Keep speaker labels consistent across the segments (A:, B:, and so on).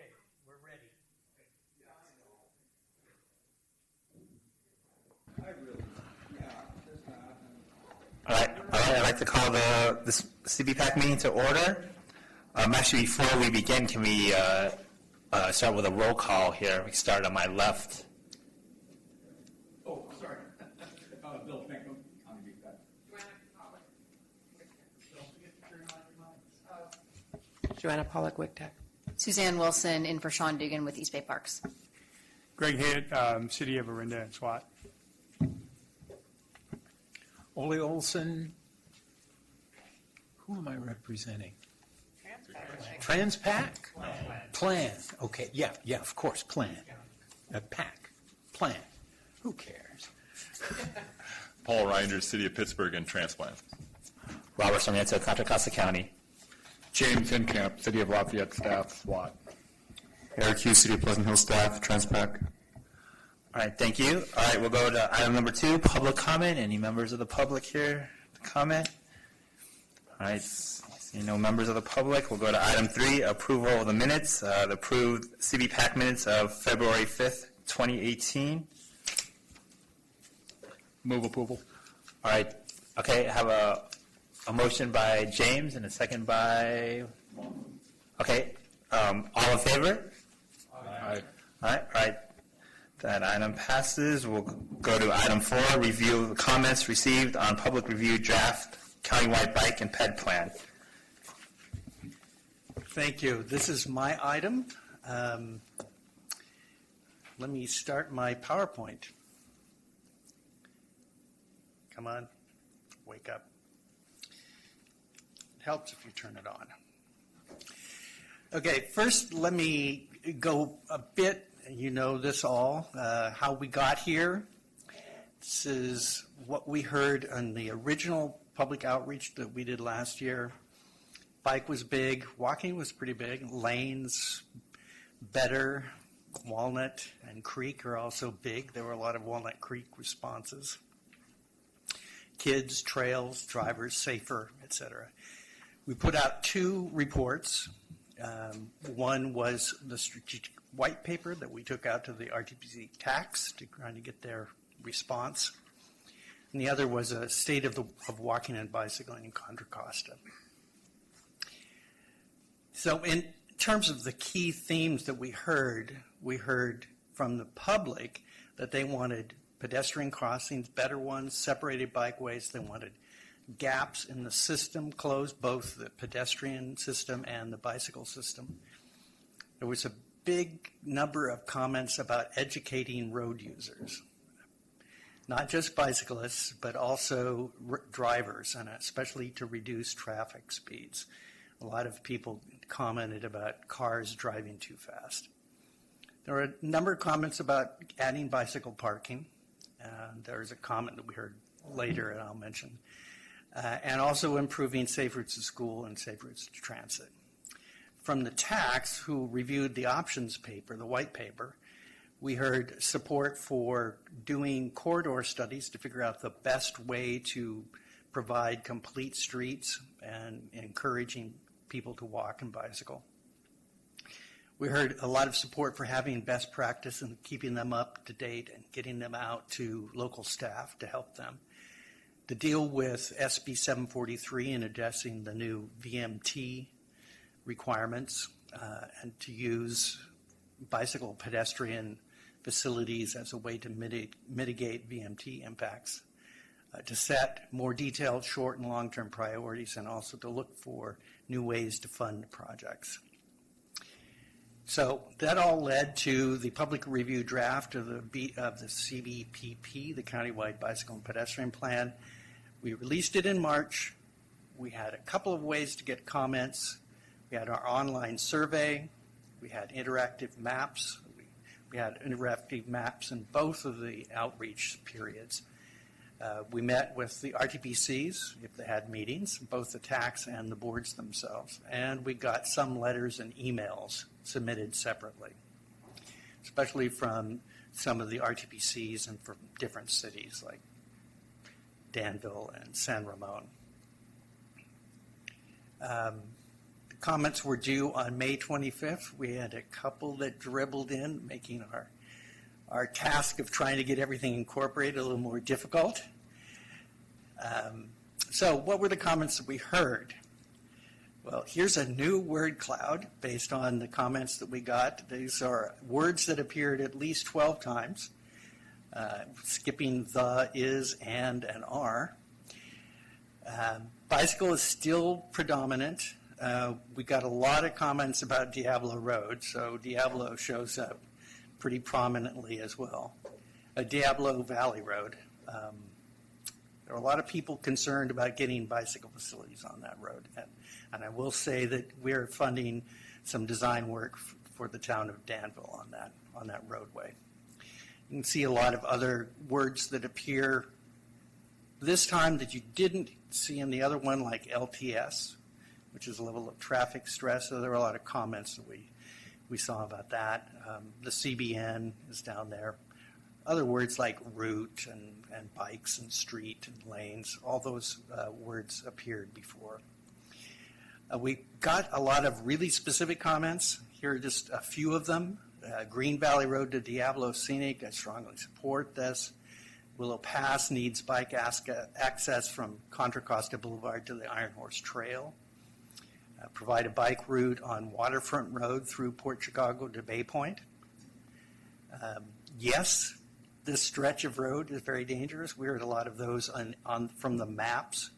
A: Okay, we're ready.
B: All right. I'd like to call this CBPAC meeting to order. Actually, before we begin, can we start with a roll call here? We start on my left.
C: Oh, sorry. Bill Pinkham, County BPAC.
D: Joanna Pollock-Wicktek.
E: Suzanne Wilson in for Sean Dugan with East Bay Parks.
F: Greg Hitt, City of Orinda and SWAT.
G: Ole Olson. Who am I representing? Transpac? Plan. Okay, yeah, of course, Plan. PAC. Plan. Who cares?
H: Paul Reinders, City of Pittsburgh, and Transplant.
B: Robert Sarmiento, Contra Costa County.
I: James Hincamp, City of Lafayette staff, SWAT.
J: Eric Hughes, City of Pleasant Hill staff, Transpac.
B: All right, thank you. All right, we'll go to item number 2, public comment. Any members of the public here to comment? All right, see no members of the public. We'll go to item 3, approval of the minutes, the approved CBPAC minutes of February 5th, 2018.
I: Move approval.
B: All right, okay, I have a motion by James and a second by, okay, all in favor?
I: Aye.
B: All right. That item passes. We'll go to item 4, review the comments received on public review draft countywide bike and ped plan.
A: Thank you. This is my item. Let me start my PowerPoint. Come on, wake up. It helps if you turn it on. Okay, first let me go a bit, you know this all, how we got here. This is what we heard on the original public outreach that we did last year. Bike was big, walking was pretty big, lanes better, Walnut and Creek are also big. There were a lot of Walnut Creek responses. Kids, trails, drivers, safer, etc. We put out 2 reports. One was the strategic white paper that we took out to the RTPC tax to try to get their response. And the other was a state of walking and bicycling in Contra Costa. So in terms of the key themes that we heard from the public that they wanted pedestrian crossings, better ones, separated bikeways. They wanted gaps in the system closed, both the pedestrian system and the bicycle system. There was a big number of comments about educating road users, not just bicyclists, but also drivers, and especially to reduce traffic speeds. A lot of people commented about cars driving too fast. There were a number of comments about adding bicycle parking. There's a comment that we heard later, and I'll mention. And also improving safe routes to school and safe routes to transit. From the tax, who reviewed the options paper, the white paper, we heard support for doing corridor studies to figure out the best way to provide complete streets and encouraging people to walk and bicycle. We heard a lot of support for having best practice and keeping them up to date and getting them out to local staff to help them. To deal with SB 743 and addressing the new VMT requirements and to use bicycle pedestrian facilities as a way to mitigate VMT impacts, to set more detailed short and long-term priorities, and also to look for new ways to fund projects. So that all led to the public review draft of the CBPP, the Countywide Bicycle and Pedestrian Plan. We released it in March. We had a couple of ways to get comments. We had our online survey. We had interactive maps. We had interactive maps in both of the outreach periods. We met with the RTPCs, if they had meetings, both the tax and the boards themselves. And we got some letters and emails submitted separately, especially from some of the RTPCs and from different cities like Danville and San Ramon. The comments were due on May 25th. We had a couple that dribbled in, making our task of trying to get everything incorporated a little more difficult. So what were the comments that we heard? Well, here's a new word cloud based on the comments that we got. These are words that appeared at least 12 times, skipping the, is, and are. Bicycle is still predominant. We got a lot of comments about Diablo Road, so Diablo shows up pretty prominently as well. Diablo Valley Road. There are a lot of people concerned about getting bicycle facilities on that road. And I will say that we're funding some design work for the town of Danville on that roadway. You can see a lot of other words that appear this time that you didn't see in the other one, like LTS, which is level of traffic stress. So there were a lot of comments that we saw about that. The CBN is down there. Other words like route and bikes and street and lanes, all those words appeared before. We got a lot of really specific comments. Here are just a few of them. Green Valley Road to Diablo Scenic, I strongly support this. Willow Pass needs bike access from Contra Costa Boulevard to the Iron Horse Trail. Provide a bike route on Waterfront Road through Port Chicago to Bay Point. Yes, this stretch of road is very dangerous. We heard a lot of those from the maps.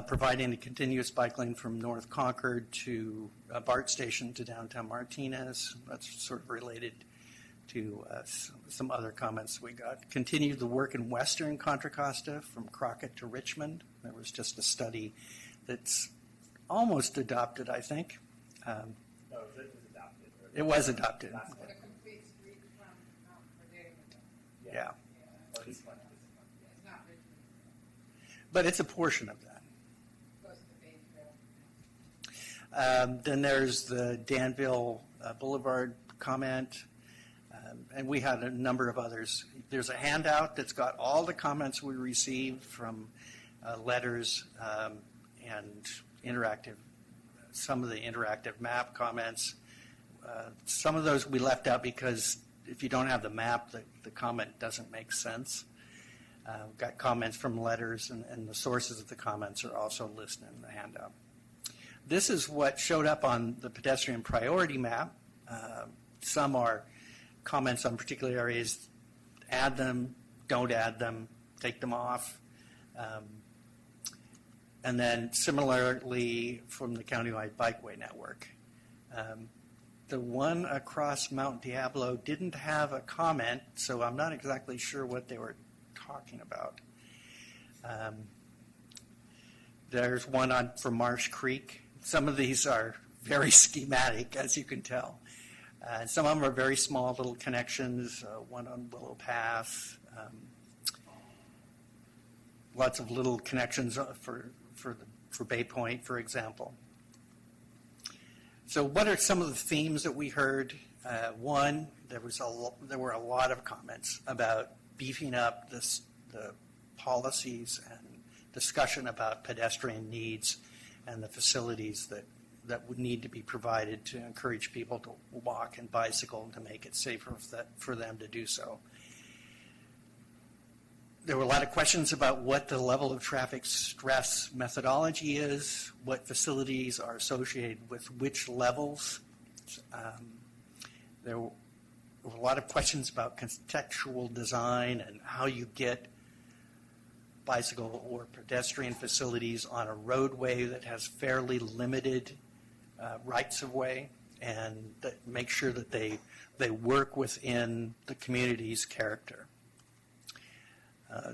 A: Providing a continuous bike lane from North Concord to BART Station to downtown Martinez. That's sort of related to some other comments we got. Continue the work in western Contra Costa from Crockett to Richmond. There was just a study that's almost adopted, I think.
B: No, it was adopted.
A: It was adopted.
K: A complete street from Mount Verdun.
A: Yeah.
K: It's not Richmond.
A: But it's a portion of that.
K: Goes to Bayesville.
A: Then there's the Danville Boulevard comment, and we had a number of others. There's a handout that's got all the comments we received from letters and some of the interactive map comments. Some of those we left out because if you don't have the map, the comment doesn't make sense. We've got comments from letters, and the sources of the comments are also listed in the handout. This is what showed up on the pedestrian priority map. Some are comments on particular areas. Add them, don't add them, take them off. And then similarly from the Countywide Bikeway Network. The one across Mount Diablo didn't have a comment, so I'm not exactly sure what they were talking about. There's one for Marsh Creek. Some of these are very schematic, as you can tell. Some of them are very small little connections, one on Willow Pass, lots of little connections for Bay Point, for example. So what are some of the themes that we heard? One, there were a lot of comments about beefing up the policies and discussion about pedestrian needs and the facilities that would need to be provided to encourage people to walk and bicycle and to make it safer for them to do so. There were a lot of questions about what the level of traffic stress methodology is, what facilities are associated with which levels. There were a lot of questions about contextual design and how you get bicycle or pedestrian facilities on a roadway that has fairly limited rights of way, and that make sure that they work within the community's character.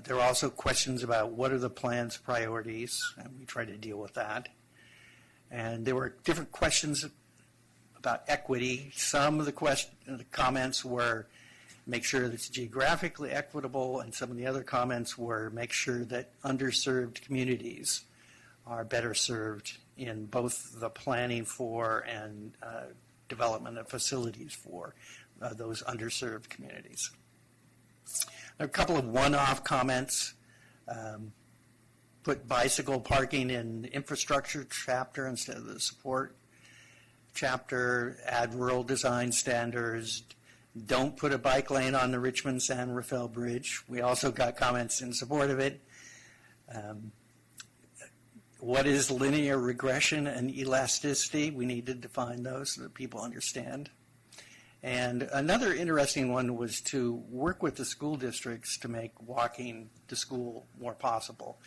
A: There were also questions about what are the plan's priorities, and we tried to deal with that. And there were different questions about equity. Some of the comments were make sure that it's geographically equitable, and some of the other comments were make sure that underserved communities are better served in both the planning for and development of facilities for those underserved communities. There are a couple of one-off comments. put bicycle parking in the infrastructure chapter instead of the support chapter, add rural design standards, don't put a bike lane on the Richmond-San Rafael Bridge. We also got comments in support of it. What is linear regression and elasticity? We need to define those so that people understand. And another interesting one was to work with the school districts to make walking to school more possible.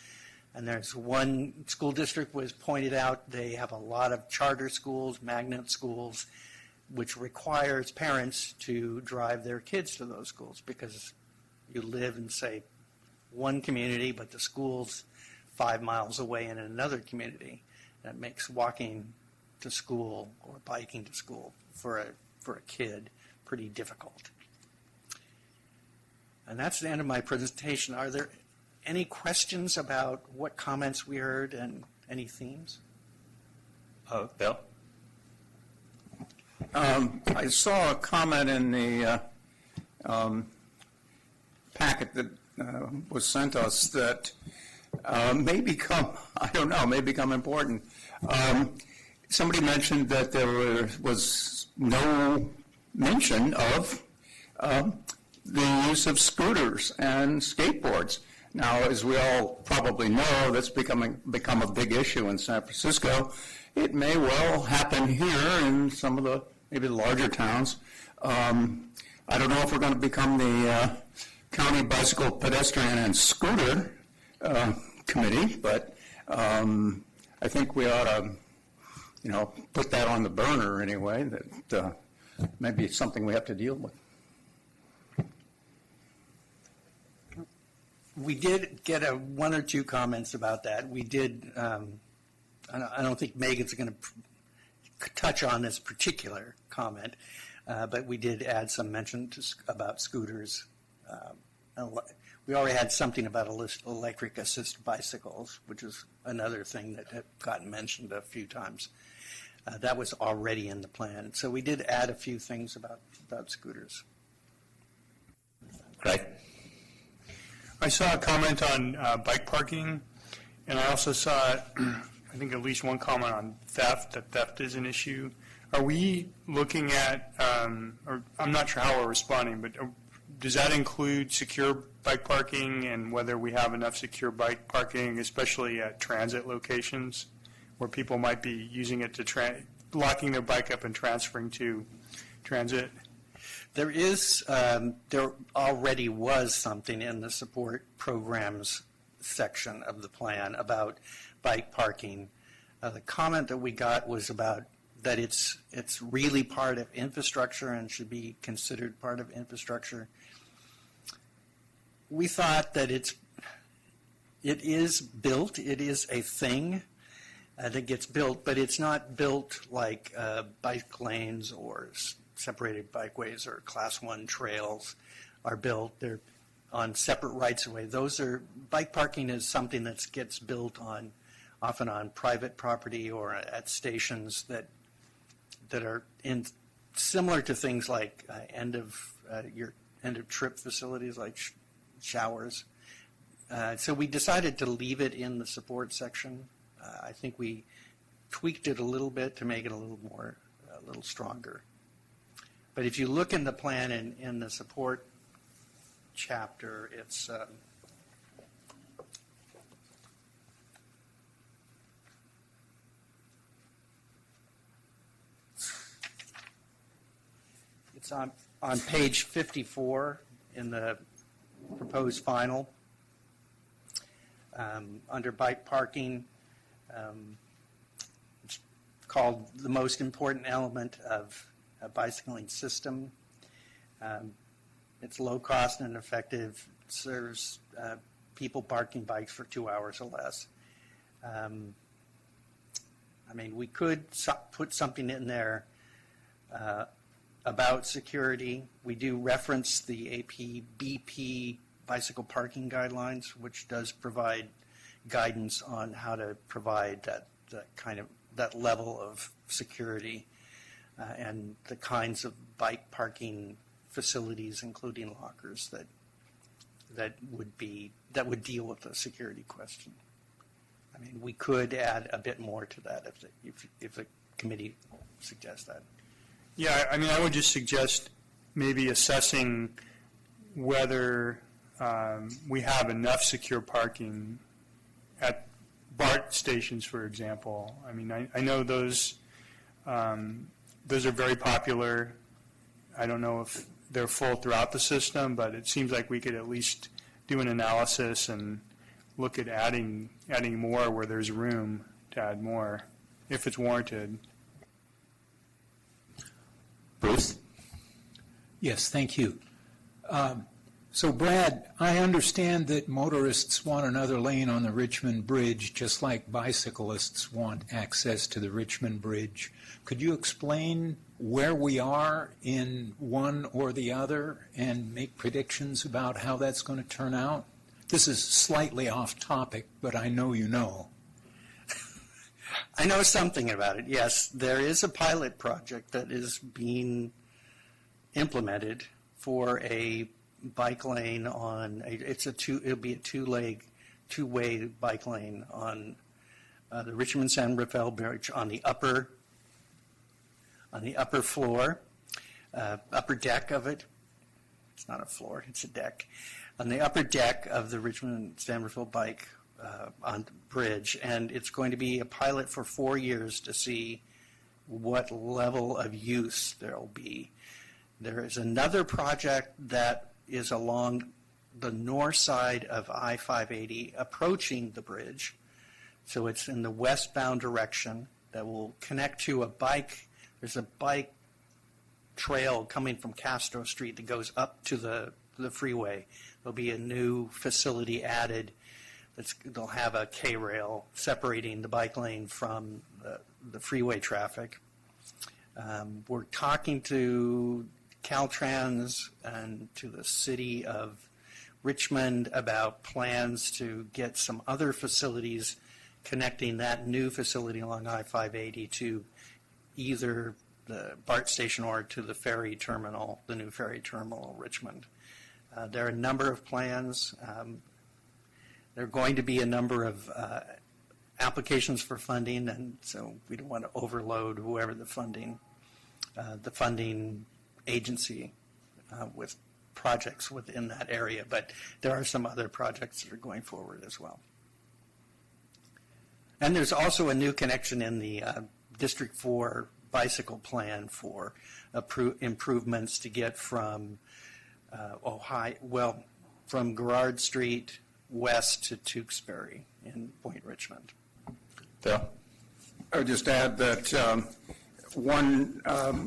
A: And there's one school district was pointed out, they have a lot of charter schools, magnet schools, which requires parents to drive their kids to those schools because you live in, say, one community, but the school's 5 miles away in another community. That makes walking to school or biking to school for a kid pretty difficult. And that's the end of my presentation. Are there any questions about what comments we heard and any themes?
B: Oh, Bill?
L: I saw a comment in the packet that was sent us that may become, I don't know, may become important. Somebody mentioned that there was no mention of the use of scooters and skateboards. Now, as we all probably know, that's become a big issue in San Francisco. It may well happen here in some of the maybe the larger towns. I don't know if we're going to become the County Bicycle, Pedestrian, and Scooter Committee, but I think we ought to, put that on the burner anyway. That maybe it's something we have to deal with.
A: We did get one or two comments about that. We did, I don't think Megan's going to touch on this particular comment, but we did add some mention about scooters. We already had something about electric assist bicycles, which is another thing that had gotten mentioned a few times. That was already in the plan. So we did add a few things about scooters.
B: Greg?
F: I saw a comment on bike parking, and I also saw, I think, at least one comment on theft, that theft is an issue. Are we looking at, or I'm not sure how we're responding, but does that include secure bike parking and whether we have enough secure bike parking, especially at transit locations where people might be using it to locking their bike up and transferring to transit?
A: There already was something in the support programs section of the plan about bike parking. The comment that we got was about that it's really part of infrastructure and should be considered part of infrastructure. We thought that it is built, it is a thing that gets built, but it's not built like bike lanes or separated bikeways or Class 1 trails are built. They're on separate rights-of-way. Bike parking is something that gets built often on private property or at stations that are similar to things like end of trip facilities like showers. So we decided to leave it in the support section. I think we tweaked it a little bit to make it a little stronger. But if you look in the plan in the support chapter, it's on page 54 in the proposed final. Under bike parking, it's called the most important element of a bicycling system. It's low cost and effective. It serves people parking bikes for 2 hours or less. We could put something in there about security. We do reference the APBP bicycle parking guidelines, which does provide guidance on how to provide that level of security and the kinds of bike parking facilities, including lockers, that would deal with the security question. I mean, we could add a bit more to that if the committee suggests that.
F: Yeah, I mean, I would just suggest maybe assessing whether we have enough secure parking at BART stations, for example. I mean, I know those are very popular. I don't know if they're full throughout the system, but it seems like we could at least do an analysis and look at adding more where there's room to add more, if it's warranted.
B: Bruce?
G: Yes, thank you. So Brad, I understand that motorists want another lane on the Richmond Bridge, just like bicyclists want access to the Richmond Bridge. Could you explain where we are in one or the other and make predictions about how that's going to turn out? This is slightly off topic, but I know you know.
A: I know something about it, yes. There is a pilot project that is being implemented for a bike lane it'll be a two-way bike lane on the Richmond San Rafael Bridge on the upper floor, upper deck of it. It's not a floor, it's a deck. On the upper deck of the Richmond San Rafael bike on the bridge, and it's going to be a pilot for 4 years to see what level of use there will be. There is another project that is along the north side of I-580 approaching the bridge. So it's in the westbound direction that will connect to there's a bike trail coming from Castro Street that goes up to the freeway. There'll be a new facility added. They'll have a K-rail separating the bike lane from the freeway traffic. We're talking to Caltrans and to the city of Richmond about plans to get some other facilities connecting that new facility along I-580 to either the BART station or to the ferry terminal, the new ferry terminal in Richmond. There are a number of plans. There are going to be a number of applications for funding, and so we don't want to overload whoever the funding agency with projects within that area, but there are some other projects that are going forward as well. And there's also a new connection in the District 4 bicycle plan for improvements to get from from Garrard Street west to Tewksbury in Point Richmond.
B: Phil?
L: I would just add that one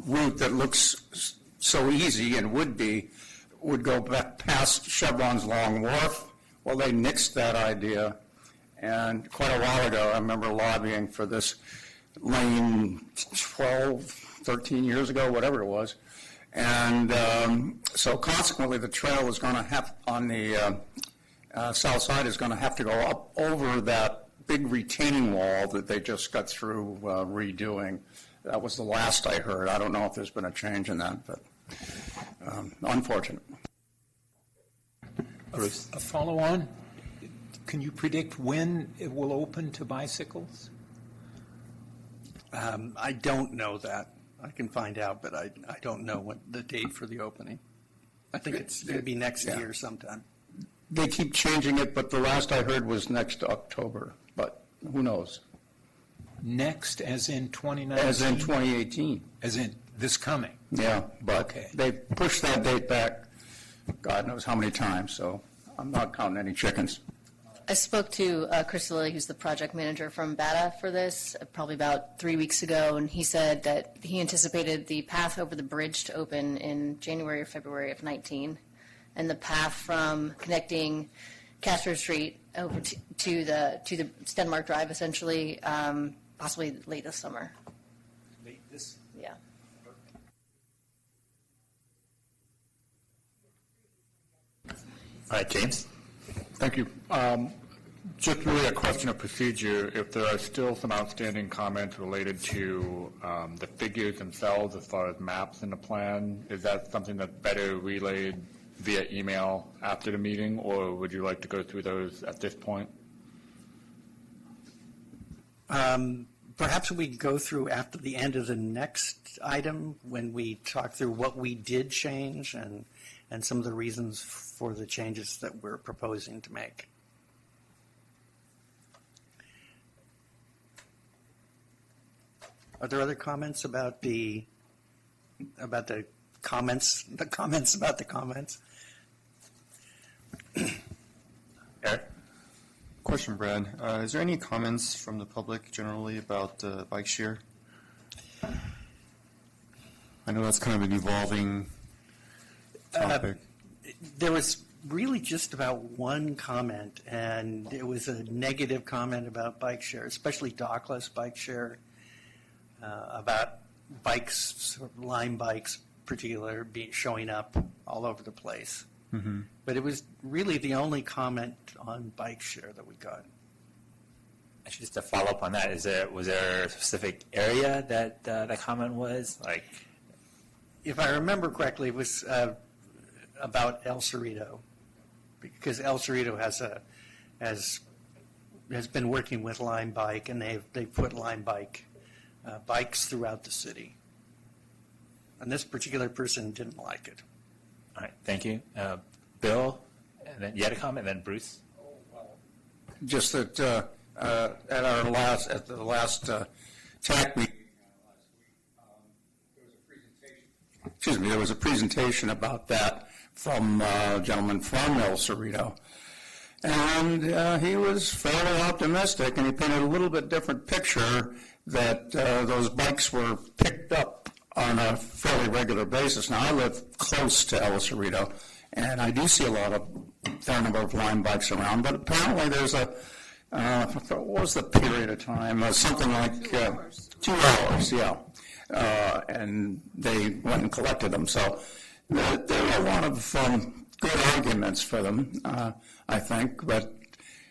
L: route that looks so easy and would go back past Chevron's Long Wharf. Well, they nixed that idea, and quite a while ago I remember lobbying for this lane 12, 13 years ago, whatever it was. And so consequently the trail is going to have, on the south side, is going to have to go up over that big retaining wall that they just got through redoing. That was the last I heard. I don't know if there's been a change in that, but unfortunate.
B: Bruce?
G: A follow-on? Can you predict when it will open to bicycles?
A: I don't know that. I can find out, but I don't know what the date for the opening. I think it's going to be next year sometime.
L: They keep changing it, but the last I heard was next October, but who knows?
G: Next, as in 2019?
L: As in 2018.
G: As in this coming?
L: Yeah, but
G: Okay.
L: they pushed that date back God knows how many times, so I'm not counting any chickens.
E: I spoke to Chris Lilly, who's the project manager from BATA for this, probably about 3 weeks ago, and he said that he anticipated the path over the bridge to open in January or February of 19, and the path from connecting Castro Street over to the Stenmark Drive, essentially, possibly late this summer.
G: Late this?
E: Yeah.
B: All right, James?
I: Thank you. Just really a question of procedure. If there are still some outstanding comments related to the figures themselves as far as maps in the plan, is that something that's better relayed via email after the meeting, or would you like to go through those at this point?
A: Perhaps we go through after the end of the next item when we talk through what we did change and some of the reasons for the changes that we're proposing to make. Are there other comments about the comments about the comments?
B: Eric?
J: Question, Brad. Is there any comments from the public generally about bike share? I know that's kind of an evolving topic.
A: There was really just about one comment, and it was a negative comment about bike share, especially dockless bike share, about bikes, Lime bikes in particular, showing up all over the place.
J: Mm-hmm.
A: But it was really the only comment on bike share that we got.
B: Actually, just to follow up on that, was there a specific area that that comment was? Like,
A: If I remember correctly, it was about El Cerrito, because El Cerrito has been working with Lime Bike, and they've put Lime bikes throughout the city. And this particular person didn't like it.
B: all right, thank you. Bill, and then you had a comment, and then Bruce.
L: Just that at the last TAC meeting there was a presentation about that from a gentleman from El Cerrito. And he was fairly optimistic, and he painted a little bit different picture that those bikes were picked up on a fairly regular basis. Now, I live close to El Cerrito, and I do see a fair number of Lime bikes around, but apparently there's what was the period of time? Something like 2 hours, yeah. And they went and collected them. So there are a lot of good arguments for them, I think, but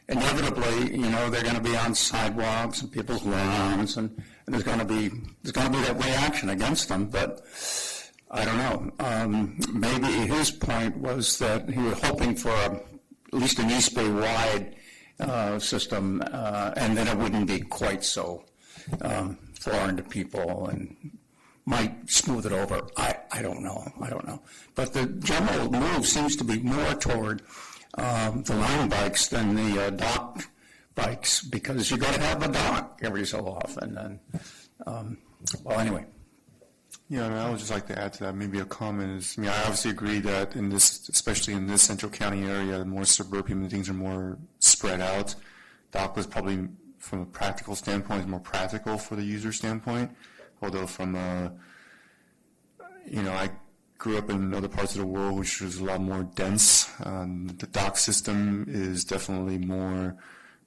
L: inevitably, they're going to be on sidewalks and people's lawns, and there's going to be that reaction against them. But I don't know. Maybe his point was that he was hoping for at least an East Bay wide system, and then it wouldn't be quite so foreign to people and might smooth it over. I don't know. But the general move seems to be more toward the Lime bikes than the dock bikes, because you got to have a dock every so often. And well, anyway.
J: Yeah, I would just like to add to that, maybe a comment is, I obviously agree that in this, especially in this Central County area, more suburban, things are more spread out. Dock was probably, from a practical standpoint, is more practical for the user standpoint. Although from I grew up in other parts of the world which was a lot more dense. The dock system is definitely more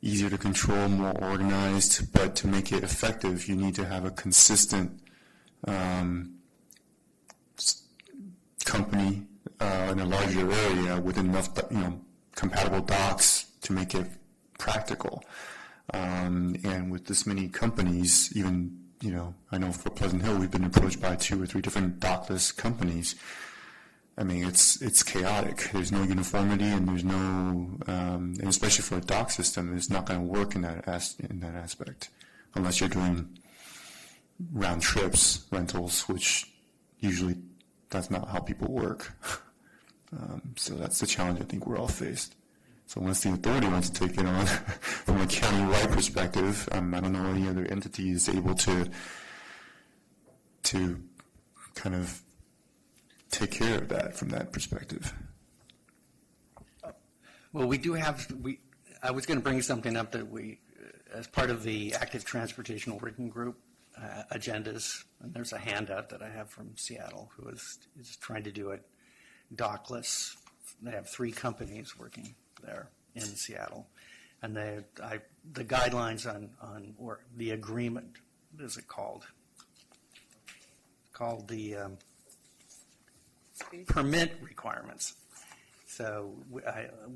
J: easier to control, more organized, but to make it effective, you need to have a consistent company in a larger area with enough, compatible docks to make it practical. And with this many companies, even, I know for Pleasant Hill, we've been approached by 2 or 3 different dockless companies. I mean, it's chaotic. There's no uniformity, and there's no, and especially for a dock system, it's not going to work in that aspect, unless you're doing round trips, rentals, which usually that's not how people work. So that's the challenge I think we're all faced. So unless the authority wants to take it on from a county-wide perspective, I don't know any other entity is able to kind of take care of that from that perspective.
A: Well, we do have, I was going to bring something up that as part of the Active Transportation Working Group agendas, and there's a handout that I have from Seattle who is trying to do it dockless. They have 3 companies working there in Seattle, and the guidelines on or the agreement, what is it called? Called the permit requirements. So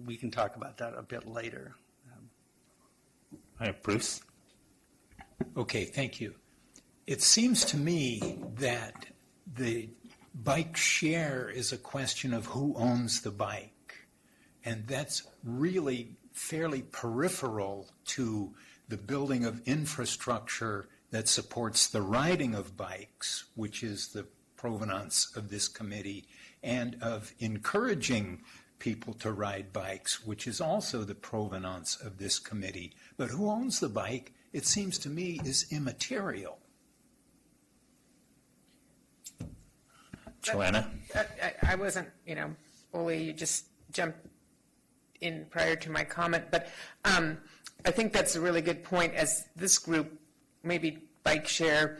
A: we can talk about that a bit later.
B: All right, Bruce.
G: Okay, thank you. It seems to me that the bike share is a question of who owns the bike, and that's really fairly peripheral to the building of infrastructure that supports the riding of bikes, which is the provenance of this committee, and of encouraging people to ride bikes, which is also the provenance of this committee. But who owns the bike, it seems to me, is immaterial.
B: Joanna?
D: I wasn't, Ole, you just jumped in prior to my comment, but I think that's a really good point. As this group, maybe bike share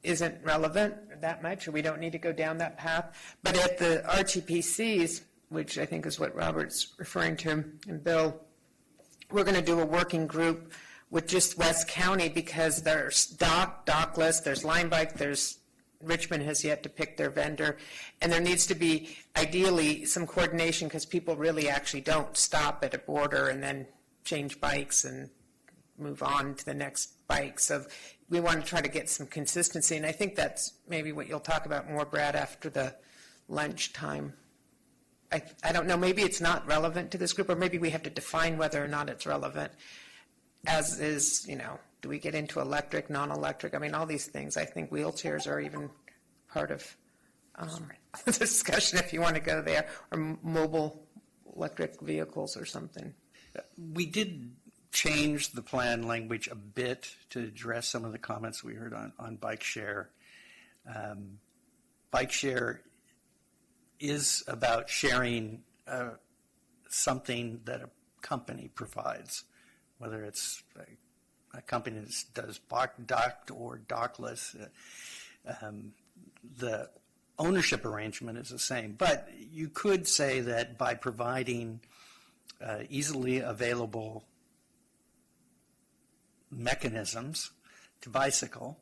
D: isn't relevant that much, or we don't need to go down that path. But at the RTPCs, which I think is what Robert's referring to, and Bill, we're going to do a working group with just West County, because there's dockless, there's line bike, there's Richmond has yet to pick their vendor, and there needs to be ideally some coordination, because people really actually don't stop at a border and then change bikes and move on to the next bike. So we want to try to get some consistency, and I think that's maybe what you'll talk about more, Brad, after the lunchtime. I don't know, maybe it's not relevant to this group, or maybe we have to define whether or not it's relevant, as is, do we get into electric, non-electric? I mean, all these things. I think wheelchairs are even part of the discussion, if you want to go there, or mobile electric vehicles or something.
A: We did change the plan language a bit to address some of the comments we heard on bike share. Bike share is about sharing something that a company provides, whether it's a company that does docked or dockless. The ownership arrangement is the same, but you could say that by providing easily available mechanisms to bicycle,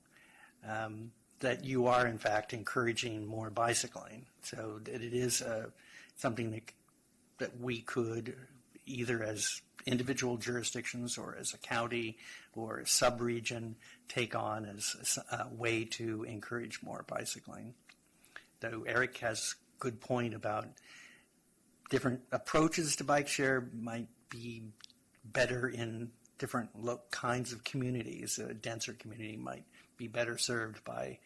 A: that you are in fact encouraging more bicycling. So that it is something that we could, either as individual jurisdictions or as a county or a sub-region, take on as a way to encourage more bicycling. Though Eric has a good point about different approaches to bike share might be better in different kinds of communities. A denser community might be better served by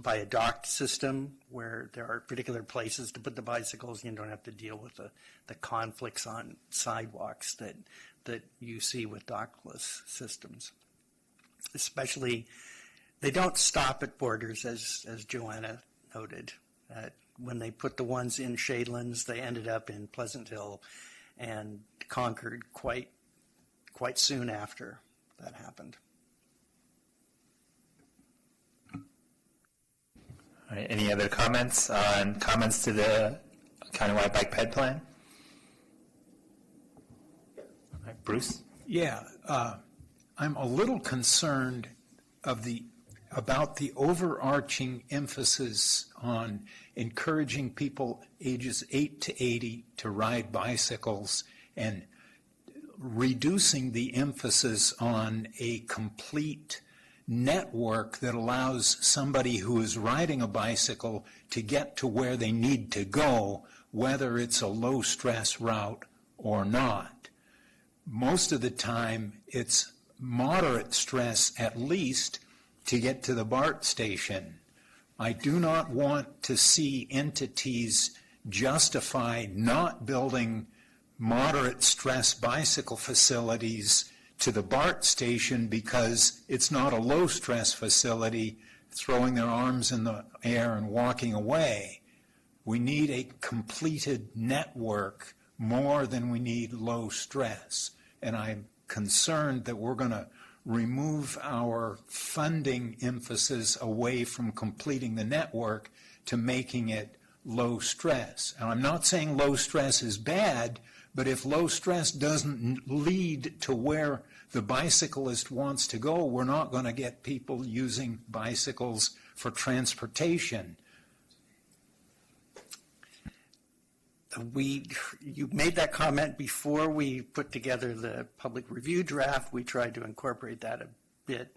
A: a docked system where there are particular places to put the bicycles. You don't have to deal with the conflicts on sidewalks that you see with dockless systems. Especially, they don't stop at borders, as Joanna noted. When they put the ones in Shadelands, they ended up in Pleasant Hill and Concord quite soon after that happened.
B: All right, any other comments to the Countywide Bike Ped Plan? All right, Bruce?
G: Yeah, I'm a little concerned about the overarching emphasis on encouraging people ages 8 to 80 to ride bicycles and reducing the emphasis on a complete network that allows somebody who is riding a bicycle to get to where they need to go, whether it's a low-stress route or not. Most of the time, it's moderate stress, at least, to get to the BART station. I do not want to see entities justify not building moderate stress bicycle facilities to the BART station because it's not a low stress facility, throwing their arms in the air and walking away. We need a completed network more than we need low stress. And I'm concerned that we're going to remove our funding emphasis away from completing the network to making it low stress. And I'm not saying low stress is bad, but if low stress doesn't lead to where the bicyclist wants to go, we're not going to get people using bicycles for transportation.
A: You made that comment before we put together the public review draft. We tried to incorporate that a bit.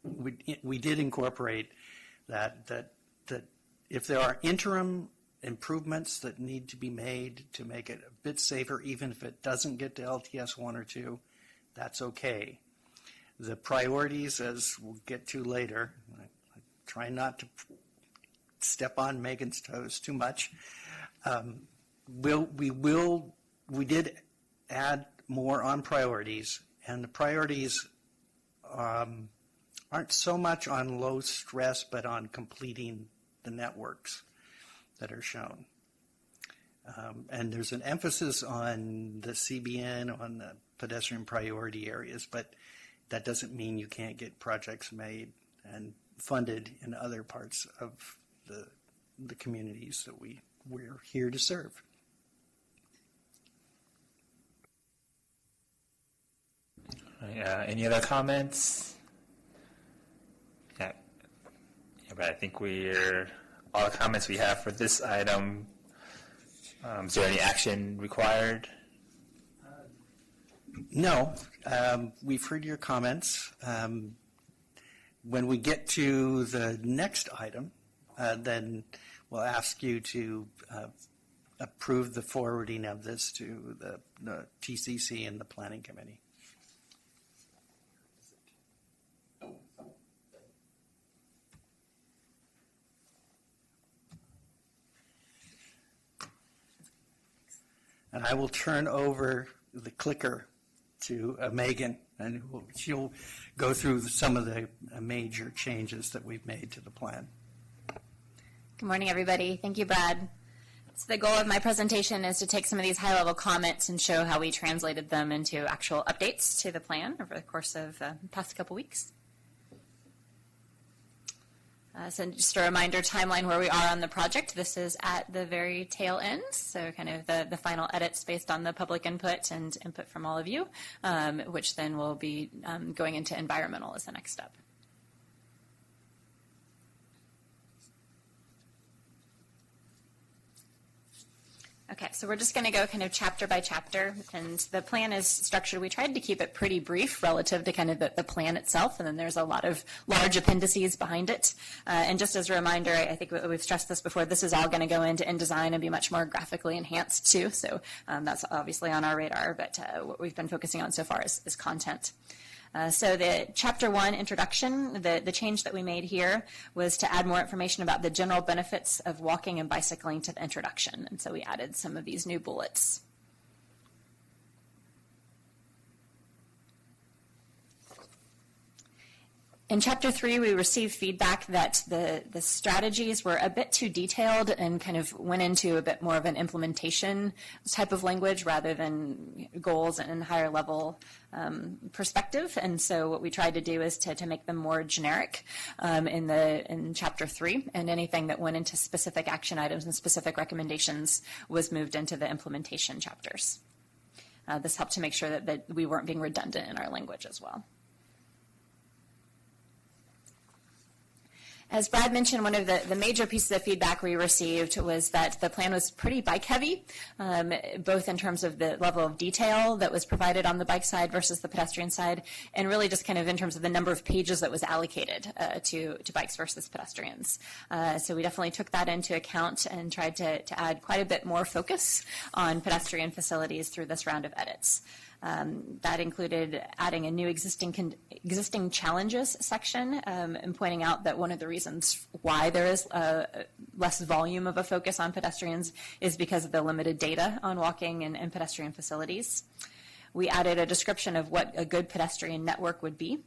A: We did incorporate that if there are interim improvements that need to be made to make it a bit safer, even if it doesn't get to LTS 1 or 2, that's okay. The priorities, as we'll get to later, I try not to step on Megan's toes too much. We did add more on priorities, and the priorities aren't so much on low stress, but on completing the networks that are shown. And there's an emphasis on the CBN, on the pedestrian priority areas, but that doesn't mean you can't get projects made and funded in other parts of the communities that we're here to serve.
B: Any other comments? Yeah, but I think all the comments we have for this item. Is there any action required?
A: No, we've heard your comments. When we get to the next item, then we'll ask you to approve the forwarding of this to the TCC and the Planning Committee. And I will turn over the clicker to Megan, and she'll go through some of the major changes that we've made to the plan.
M: Good morning, everybody. Thank you, Brad. So the goal of my presentation is to take some of these high-level comments and show how we translated them into actual updates to the plan over the course of the past couple weeks. So just a reminder, timeline where we are on the project. This is at the very tail end, so kind of the final edits based on the public input and input from all of you, which then will be going into environmental as the next step. Okay, so we're just going to go kind of chapter by chapter, and the plan is structured. We tried to keep it pretty brief relative to kind of the plan itself, and then there's a lot of large appendices behind it. And just as a reminder, I think we've stressed this before, this is all going to go into InDesign and be much more graphically enhanced too, so that's obviously on our radar, but what we've been focusing on so far is content. So the Chapter 1 introduction, the change that we made here was to add more information about the general benefits of walking and bicycling to the introduction. And so we added some of these new bullets. In Chapter 3, we received feedback that the strategies were a bit too detailed and kind of went into a bit more of an implementation type of language rather than goals and higher level perspective. And so what we tried to do is to make them more generic in Chapter 3, and anything that went into specific action items and specific recommendations was moved into the implementation chapters. This helped to make sure that we weren't being redundant in our language as well. As Brad mentioned, one of the major pieces of feedback we received was that the plan was pretty bike heavy, both in terms of the level of detail that was provided on the bike side versus the pedestrian side, and really just kind of in terms of the number of pages that was allocated to bikes versus pedestrians. So we definitely took that into account and tried to add quite a bit more focus on pedestrian facilities through this round of edits. That included adding a new existing challenges section and pointing out that one of the reasons why there is less volume of a focus on pedestrians is because of the limited data on walking and pedestrian facilities. We added a description of what a good pedestrian network would be,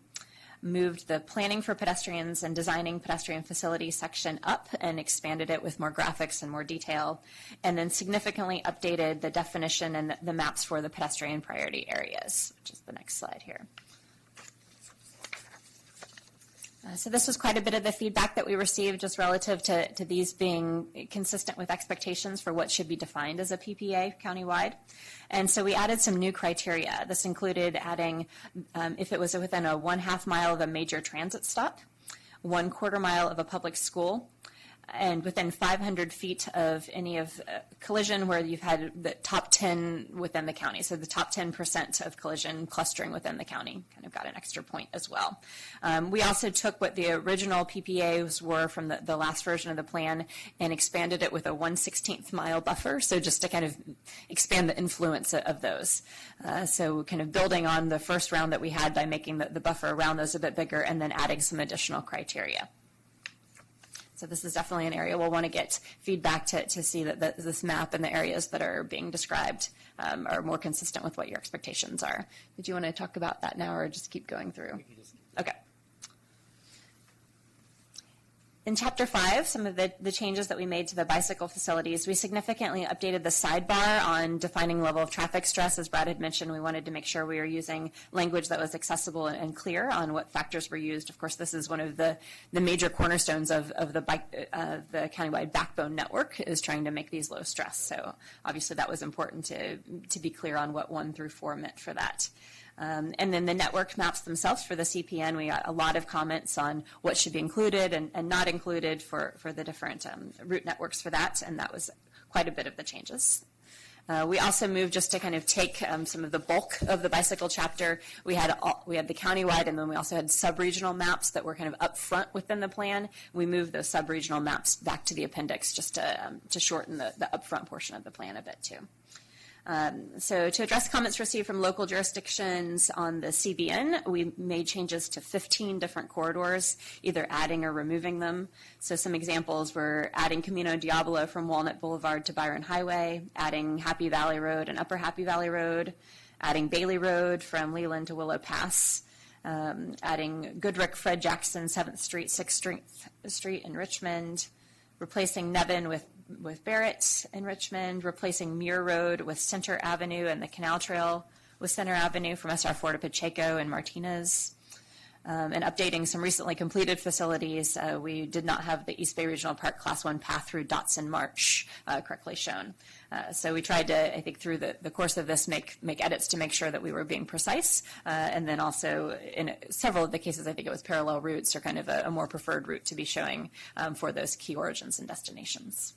M: moved the planning for pedestrians and designing pedestrian facilities section up and expanded it with more graphics and more detail, and then significantly updated the definition and the maps for the pedestrian priority areas, which is the next slide here. So this was quite a bit of the feedback that we received just relative to these being consistent with expectations for what should be defined as a PPA countywide. And so we added some new criteria. This included adding if it was within a 1/2 mile of a major transit stop, 1/4 mile of a public school, and within 500 feet of any of collision where you've had the top 10 within the county. So the top 10% of collision clustering within the county kind of got an extra point as well. We also took what the original PPAs were from the last version of the plan and expanded it with a 1/16th mile buffer, so just to kind of expand the influence of those. So kind of building on the first round that we had by making the buffer around those a bit bigger and then adding some additional criteria. So this is definitely an area we'll want to get feedback to see that this map and the areas that are being described are more consistent with what your expectations are. Did you want to talk about that now or just keep going through? Okay. In Chapter 5, some of the changes that we made to the bicycle facilities, we significantly updated the sidebar on defining level of traffic stress. As Brad had mentioned, we wanted to make sure we were using language that was accessible and clear on what factors were used. Of course, this is one of the major cornerstones of the Countywide backbone network, is trying to make these low stress. So obviously that was important to be clear on what 1 through 4 meant for that. And then the network maps themselves for the CPN, we got a lot of comments on what should be included and not included for the different route networks for that, and that was quite a bit of the changes. We also moved just to kind of take some of the bulk of the bicycle chapter. We had the countywide, and then we also had sub-regional maps that were kind of up front within the plan. We moved those sub-regional maps back to the appendix just to shorten the upfront portion of the plan a bit too. So to address comments received from local jurisdictions on the CBN, we made changes to 15 different corridors, either adding or removing them. So some examples were adding Camino Diablo from Walnut Boulevard to Byron Highway, adding Happy Valley Road and Upper Happy Valley Road, adding Bailey Road from Leland to Willow Pass, adding Goodrick, Fred Jackson, 7th Street, 6th Street in Richmond, replacing Nevin with Barrett in Richmond, replacing Muir Road with Center Avenue and the Canal Trail with Center Avenue from SR4 to Pacheco and Martinez, and updating some recently completed facilities. We did not have the East Bay Regional Park Class 1 path through Dotson March correctly shown. So we tried to, I think, through the course of this, make edits to make sure that we were being precise, and then also in several of the cases, I think it was parallel routes or kind of a more preferred route to be showing for those key origins and destinations.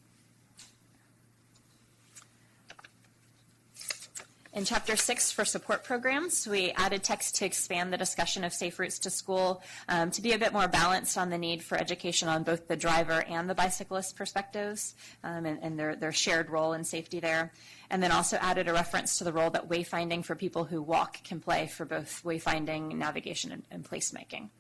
M: In Chapter 6 for support programs, we added text to expand the discussion of safe routes to school to be a bit more balanced on the need for education on both the driver and the bicyclist perspectives and their shared role in safety there. And then also added a reference to the role that wayfinding for people who walk can play for both wayfinding, navigation, and placemaking.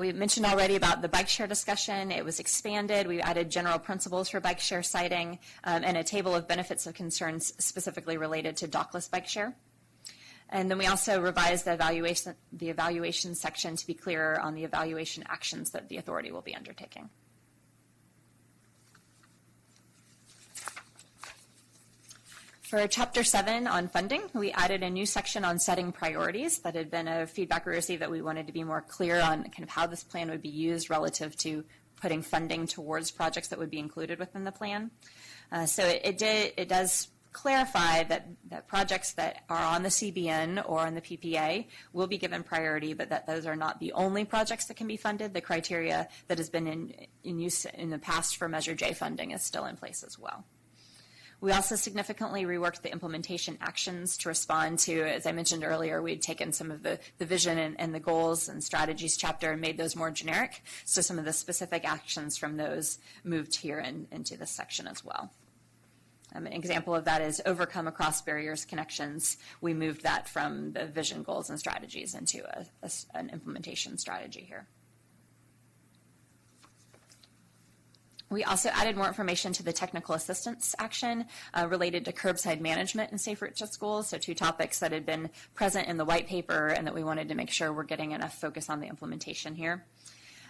M: We mentioned already about the bike share discussion. It was expanded. We added general principles for bike share citing and a table of benefits of concerns specifically related to dockless bike share. And then we also revised the evaluation section to be clearer on the evaluation actions that the authority will be undertaking. For Chapter 7 on funding, we added a new section on setting priorities. That had been a feedback we received that we wanted to be more clear on kind of how this plan would be used relative to putting funding towards projects that would be included within the plan. So it does clarify that projects that are on the CBN or on the PPA will be given priority, but that those are not the only projects that can be funded. The criteria that has been in use in the past for Measure J funding is still in place as well. We also significantly reworked the implementation actions to respond to, as I mentioned earlier, we had taken some of the vision and the goals and strategies chapter and made those more generic. So some of the specific actions from those moved here into this section as well. An example of that is overcome across barriers connections. We moved that from the vision, goals, and strategies into an implementation strategy here. We also added more information to the technical assistance action related to curbside management and safe routes to schools, so 2 topics that had been present in the white paper and that we wanted to make sure we're getting enough focus on the implementation here.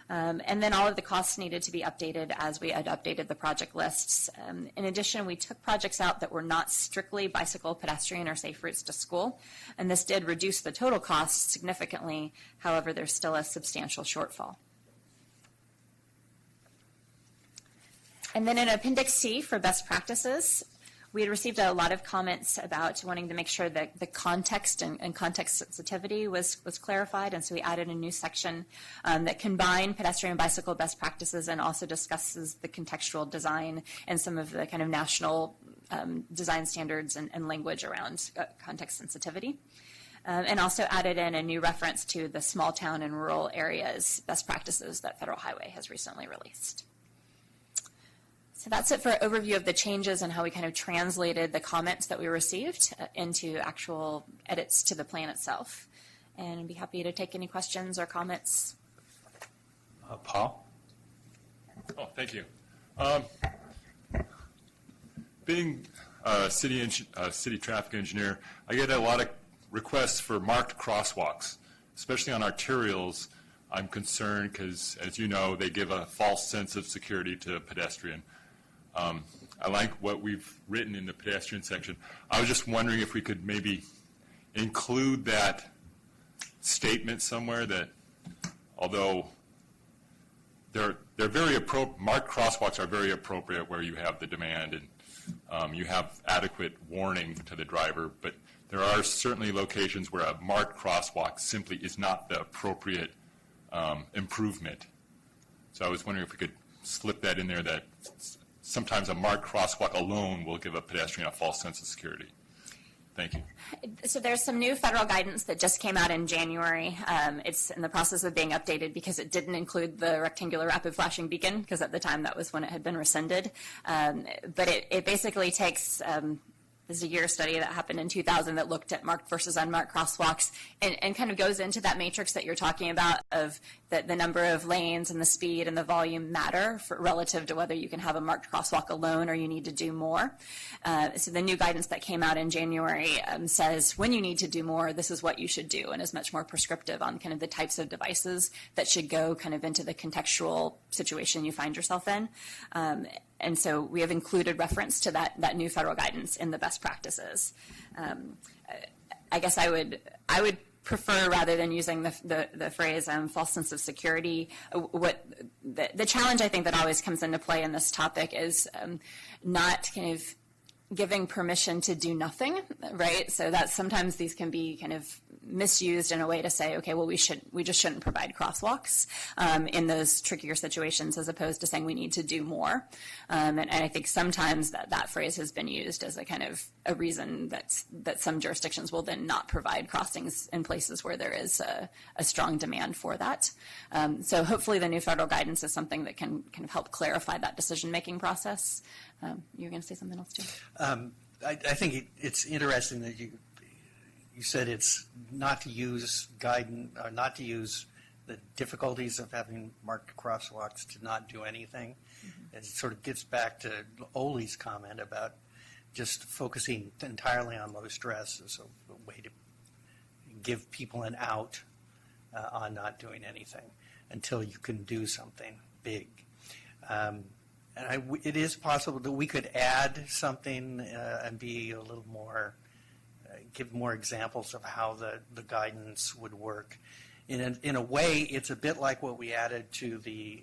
M: And then all of the costs needed to be updated as we had updated the project lists. In addition, we took projects out that were not strictly bicycle, pedestrian, or safe routes to school, and this did reduce the total cost significantly. However, there's still a substantial shortfall. And then in Appendix C for best practices, We had received a lot of comments about wanting to make sure that the context and context sensitivity was clarified, and so we added a new section that combined pedestrian and bicycle best practices and also discusses the contextual design and some of the kind of national design standards and language around context sensitivity. And also added in a new reference to the small town and rural areas best practices that Federal Highway has recently released. So that's it for an overview of the changes and how we kind of translated the comments that we received into actual edits to the plan itself. And I'd be happy to take any questions or comments.
B: Paul?
H: Oh, thank you. Being a city traffic engineer, I get a lot of requests for marked crosswalks, especially on arterials. I'm concerned because, as you know, they give a false sense of security to a pedestrian. I like what we've written in the pedestrian section. I was just wondering if we could maybe include that statement somewhere that, although they're very appropriate, marked crosswalks are very appropriate where you have the demand and you have adequate warning to the driver, but there are certainly locations where a marked crosswalk simply is not the appropriate improvement. So I was wondering if we could slip that in there, that sometimes a marked crosswalk alone will give a pedestrian a false sense of security. Thank you.
M: So there's some new federal guidance that just came out in January. It's in the process of being updated because it didn't include the rectangular rapid flashing beacon, because at the time that was when it had been rescinded. But it basically takes There's a year study that happened in 2000 that looked at marked versus unmarked crosswalks and kind of goes into that matrix that you're talking about of that the number of lanes and the speed and the volume matter relative to whether you can have a marked crosswalk alone or you need to do more. So the new guidance that came out in January says when you need to do more, this is what you should do, and is much more prescriptive on kind of the types of devices that should go kind of into the contextual situation you find yourself in. And so we have included reference to that new federal guidance in the best practices. I guess I would prefer, rather than using the phrase false sense of security, what the challenge I think that always comes into play in this topic is not kind of giving permission to do nothing, right? So that sometimes these can be kind of misused in a way to say, okay, well, we just shouldn't provide crosswalks in those trickier situations, as opposed to saying we need to do more. And I think sometimes that phrase has been used as a kind of a reason that some jurisdictions will then not provide crossings in places where there is a strong demand for that. So hopefully the new federal guidance is something that can kind of help clarify that decision-making process. You were going to say something else, too?
A: I think it's interesting that you said it's not to use guidance, or not to use the difficulties of having marked crosswalks to not do anything. Mm-hmm. It sort of gets back to Oli's comment about just focusing entirely on low stress as a way to give people an out on not doing anything until you can do something big. And it is possible that we could add something and be a little more, give more examples of how the guidance would work. In a way, it's a bit like what we added to the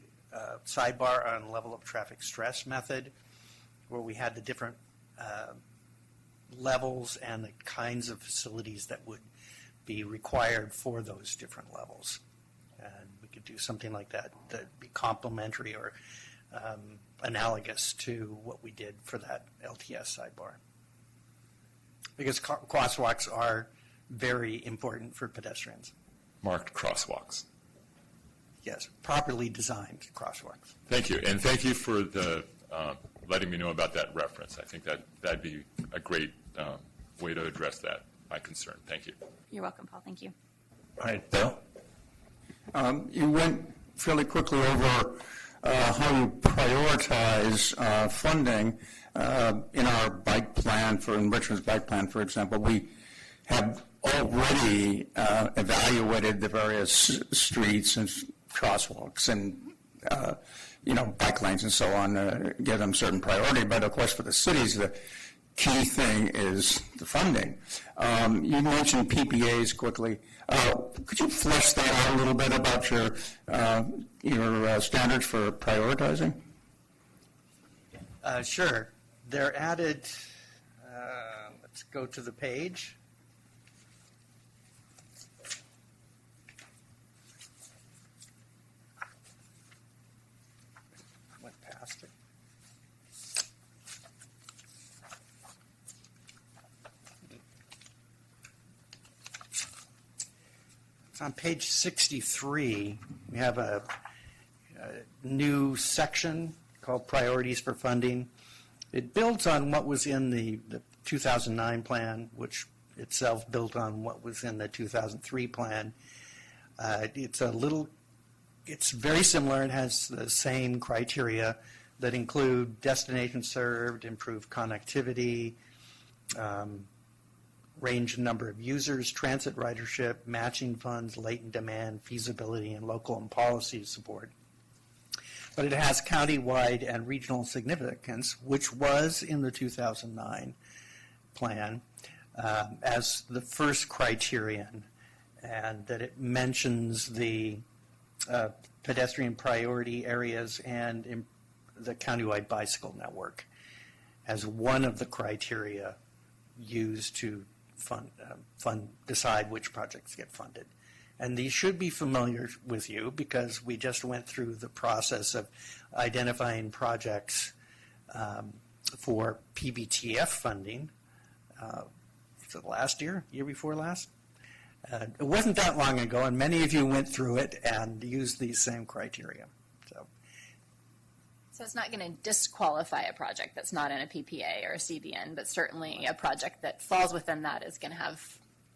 A: sidebar on level of traffic stress method, where we had the different levels and the kinds of facilities that would be required for those different levels. And we could do something like that that'd be complementary or analogous to what we did for that LTS sidebar. Because crosswalks are very important for pedestrians.
H: Marked crosswalks.
A: Yes, properly designed crosswalks.
H: Thank you, and thank you for the letting me know about that reference. I think that'd be a great way to address my concern. Thank you.
M: You're welcome, Paul. Thank you.
B: All right, Bill?
L: You went fairly quickly over how you prioritize funding in our bike plan, in Richmond's bike plan, for example. We have already evaluated the various streets and crosswalks and bike lanes and so on, give them certain priority. But of course, for the cities, the key thing is the funding. You mentioned PPAs quickly. Could you flesh that out a little bit about your standards for prioritizing?
A: Sure. They're added Let's go to the page. Went past it. It's on page 63. We have a new section called Priorities for Funding. It builds on what was in the 2009 plan, which itself built on what was in the 2003 plan. It's very similar. It has the same criteria that include destination served, improved connectivity, range and number of users, transit ridership, matching funds, latent demand, feasibility, and local and policy support. But it has countywide and regional significance, which was in the 2009 plan as the first criterion, and that it mentions the pedestrian priority areas and the countywide bicycle network as one of the criteria used to decide which projects get funded. And these should be familiar with you because we just went through the process of identifying projects for PBTF funding. Was it last year before last? It wasn't that long ago, and many of you went through it and used these same criteria.
M: So it's not going to disqualify a project that's not in a PPA or a CBN, but certainly a project that falls within that is going to have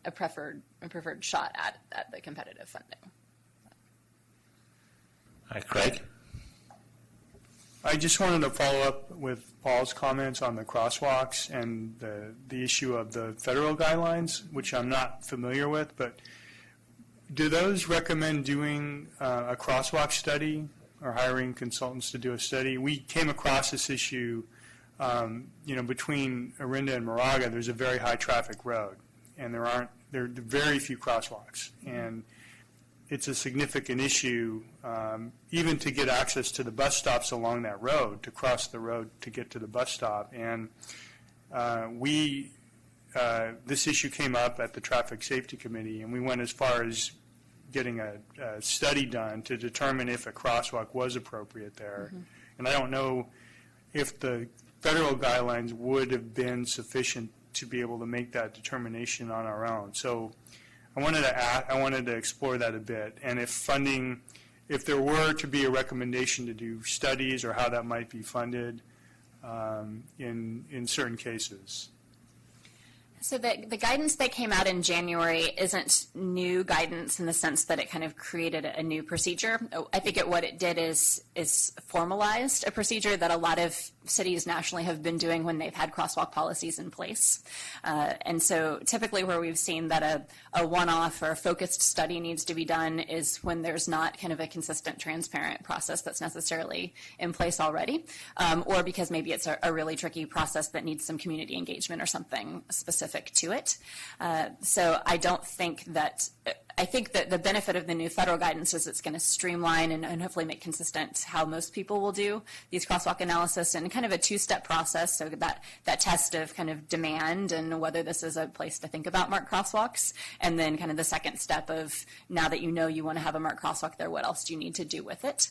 M: a preferred shot at the competitive funding.
B: All right, Craig?
F: I just wanted to follow up with Paul's comments on the crosswalks and the issue of the federal guidelines, which I'm not familiar with, but do those recommend doing a crosswalk study or hiring consultants to do a study? We came across this issue, between Orinda and Moraga, there's a very high traffic road, and there are very few crosswalks, and it's a significant issue, even to get access to the bus stops along that road, to cross the road to get to the bus stop. And this issue came up at the Traffic Safety Committee, and we went as far as getting a study done to determine if a crosswalk was appropriate there. Mm-hmm. And I don't know if the federal guidelines would have been sufficient to be able to make that determination on our own. So I wanted to explore that a bit, and if there were to be a recommendation to do studies or how that might be funded in certain cases.
M: So the guidance that came out in January isn't new guidance in the sense that it kind of created a new procedure. I think what it did is formalized a procedure that a lot of cities nationally have been doing when they've had crosswalk policies in place. And so typically where we've seen that a one-off or a focused study needs to be done is when there's not kind of a consistent, transparent process that's necessarily in place already, or because maybe it's a really tricky process that needs some community engagement or something specific to it. So I think that the benefit of the new federal guidance is it's going to streamline and hopefully make consistent how most people will do these crosswalk analysis, and kind of a two-step process. So that test of kind of demand and whether this is a place to think about marked crosswalks, and then kind of the second step of now that you know you want to have a marked crosswalk there, what else do you need to do with it?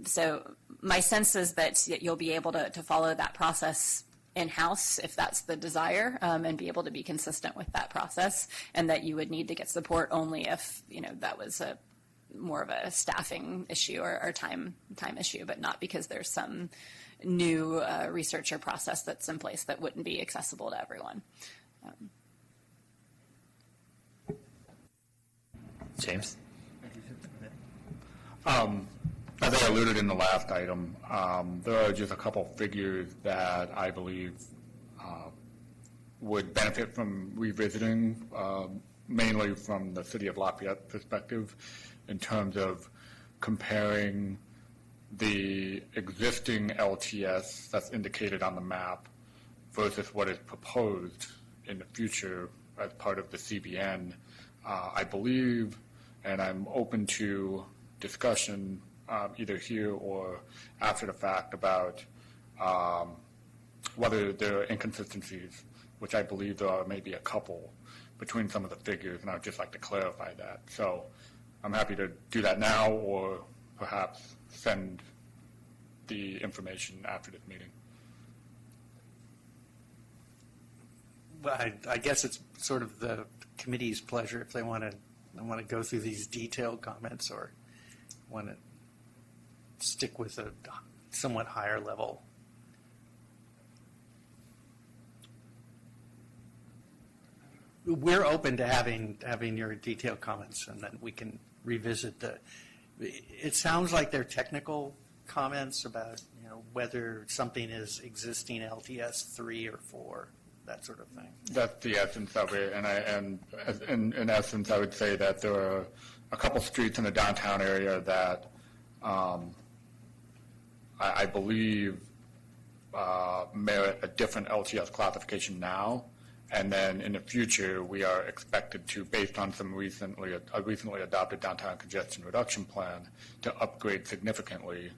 M: So my sense is that you'll be able to follow that process in-house if that's the desire, and be able to be consistent with that process, and that you would need to get support only if that was more of a staffing issue or time issue, but not because there's some new research or process that's in place that wouldn't be accessible to everyone.
B: James?
I: As I alluded in the last item, there are just a couple figures that I believe would benefit from revisiting, mainly from the City of Lafayette perspective, in terms of comparing the existing LTS that's indicated on the map versus what is proposed in the future as part of the CBN. I believe, and I'm open to discussion either here or after the fact about whether there are inconsistencies, which I believe there are maybe a couple between some of the figures, and I'd just like to clarify that. So I'm happy to do that now, or perhaps send the information after this meeting.
A: Well, I guess it's sort of the committee's pleasure if they want to go through these detailed comments or want to stick with a somewhat higher level. We're open to having your detailed comments, and then we can revisit the. It sounds like they're technical comments about whether something is existing LTS 3 or 4. That sort of thing.
I: That's the essence of it, and in essence, I would say that there are a couple streets in the downtown area that I believe merit a different LTS classification now, and then in the future, we are expected to, based on some recently adopted downtown congestion reduction plan, to upgrade significantly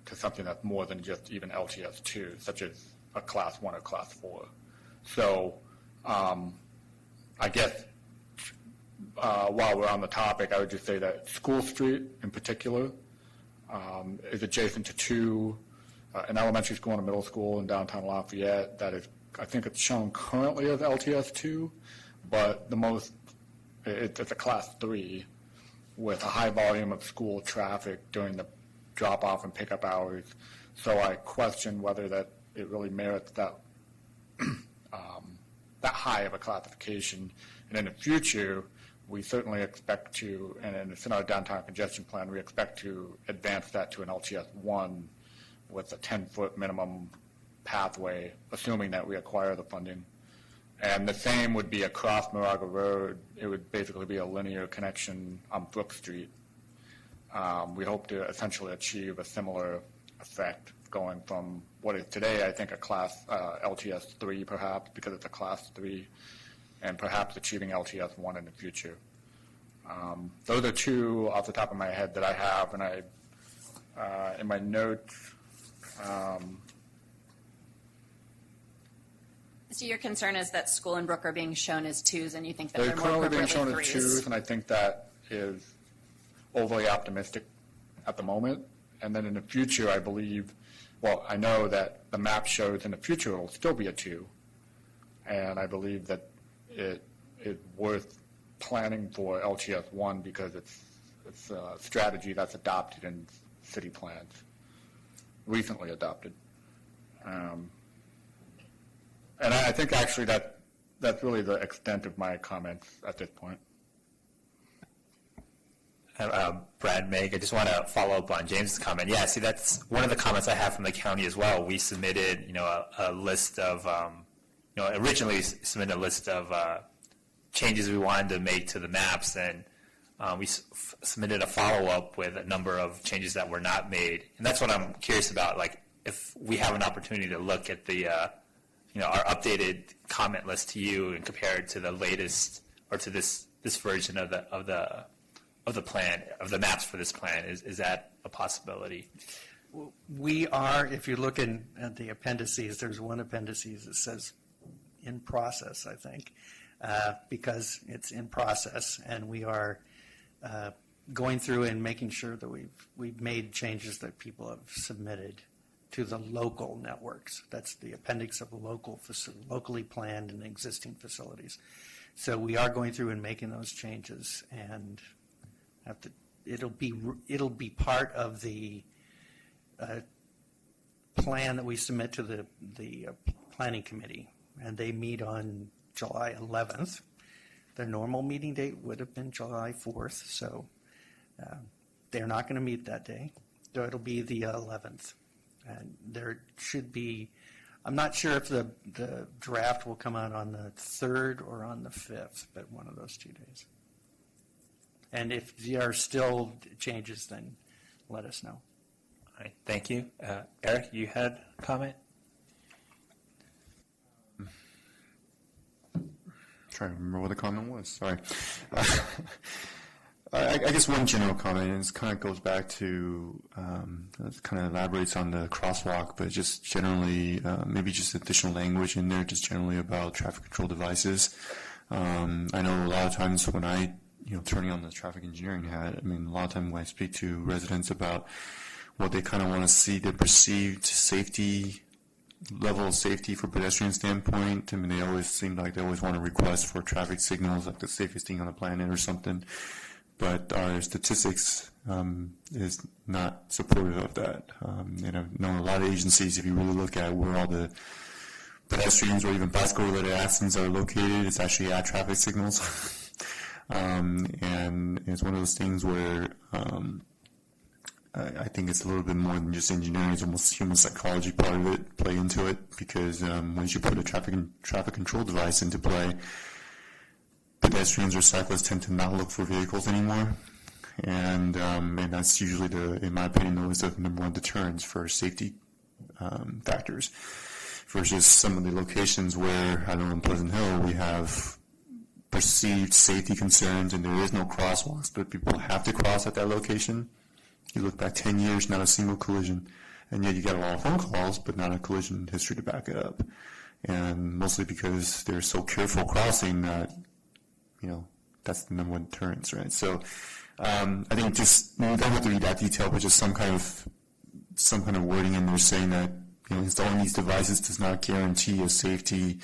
I: to something that's more than just even LTS 2, such as a Class 1 or Class 4. So I guess while we're on the topic, I would just say that School Street in particular is adjacent to two, an elementary school and a middle school in downtown Lafayette that is, I think it's shown currently as LTS 2, but it's a Class 3 with a high volume of school traffic during the drop-off and pickup hours. So I question whether that it really merits that that high of a classification. And in the future, we certainly expect to, and it's in our downtown congestion plan, we expect to advance that to an LTS 1 with a 10-foot minimum pathway, assuming that we acquire the funding. And the same would be across Moraga Road. It would basically be a linear connection on Brook Street. We hope to essentially achieve a similar effect going from what is today, I think, a class LTS 3 perhaps, because it's a Class 3, and perhaps achieving LTS 1 in the future. Those are two off the top of my head that I have, and I, in my notes,
M: So your concern is that School and Brook are being shown as 2s, and you think that
I: they're
M: they're more
I: currently being
M: appropriately
I: shown as
M: 3s?
I: 2s, and I think that is overly optimistic at the moment. And then in the future, I believe, well, I know that the map shows in the future it will still be a 2, and I believe that it is worth planning for LTS 1 because it's a strategy that's adopted in city plans, recently adopted. And I think actually that's really the extent of my comments at this point.
B: Brad, Meg, I just want to follow up on James' comment. Yeah, see, that's one of the comments I have from the county as well. We submitted, a list of, originally submitted a list of changes we wanted to make to the maps, and we submitted a follow-up with a number of changes that were not made. And that's what I'm curious about, like, if we have an opportunity to look at the, our updated comment list to you and compare it to the latest, or to this version of the plan, of the maps for this plan. Is that a possibility?
A: We are, if you look at the appendices, there's one appendices that says in process, I think, because it's in process, and we are going through and making sure that we've made changes that people have submitted to the local networks. That's the appendix of locally planned and existing facilities. So we are going through and making those changes, and it'll be part of the plan that we submit to the planning committee, and they meet on July 11th. Their normal meeting date would have been July 4th, so they're not going to meet that day. So it'll be the 11th, and there should be. I'm not sure if the draft will come out on the 3rd or on the 5th, but one of those 2 days. And if there are still changes, then let us know.
B: All right, thank you. Eric, you had a comment?
J: Trying to remember what the comment was. Sorry. I guess one general comment, and it kind of goes back to, it kind of elaborates on the crosswalk, but just generally, maybe just additional language in there, just generally about traffic control devices. I know a lot of times when I, turning on the traffic engineering hat, I mean, a lot of times when I speak to residents about what they kind of want to see, the perceived safety, level of safety for pedestrian standpoint, I mean, they always seem like they always want to request for traffic signals, like the safest thing on the planet or something. But our statistics is not supportive of that. And I've known a lot of agencies, if you really look at where all the pedestrians or even bicycle-related accidents are located, it's actually at traffic signals. And it's one of those things where I think it's a little bit more than just engineering. It's almost human psychology part of it play into it, because once you put a traffic control device into play, pedestrians or cyclists tend to not look for vehicles anymore, and that's usually in my opinion, the number one deterrence for safety factors. Versus some of the locations where, I know in Pleasant Hill, we have perceived safety concerns and there is no crosswalks, but people have to cross at that location. You look back 10 years, not a single collision, and yet you got a lot of phone calls, but not a collision history to back it up. And mostly because they're so careful crossing that, that's the number one deterrence, right? So I think just, we don't have to read that detail, but just some kind of wording in there saying that, installing these devices does not guarantee a safer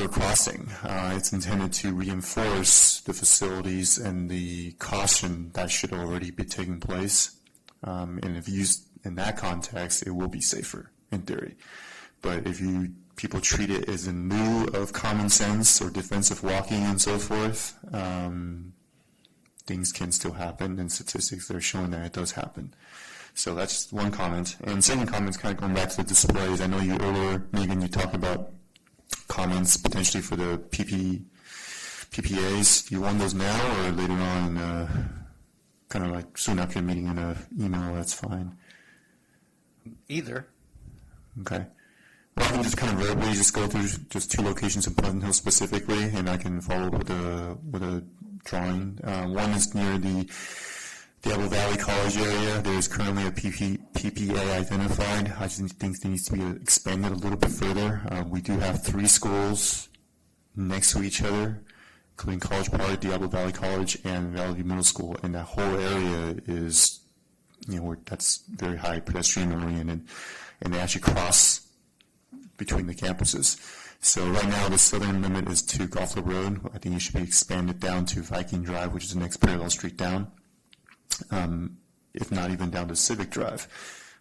J: crossing. It's intended to reinforce the facilities and the caution that should already be taking place. And if used in that context, it will be safer in theory. But if people treat it as in lieu of common sense or defensive walking and so forth, things can still happen, and statistics are showing that it does happen. So that's one comment. And second comment is kind of going back to the displays. I know you earlier, Megan, you talked about comments potentially for the PPAs. Do you want those now or later on, kind of like soon after your meeting in an email? That's fine.
A: Either.
J: Okay. Well, I can just kind of verbally just go through just two locations in Pleasant Hill specifically, and I can follow up with a drawing. One is near the Diablo Valley College area. There's currently a PPA identified. I just think it needs to be expanded a little bit further. We do have 3 schools next to each other, including College Park, Diablo Valley College, and Valley View Middle School, and that whole area is, that's very high pedestrian oriented, and they actually cross between the campuses. So right now the southern limit is to Goffler Road. I think it should be expanded down to Viking Drive, which is the next parallel street down, if not even down to Civic Drive.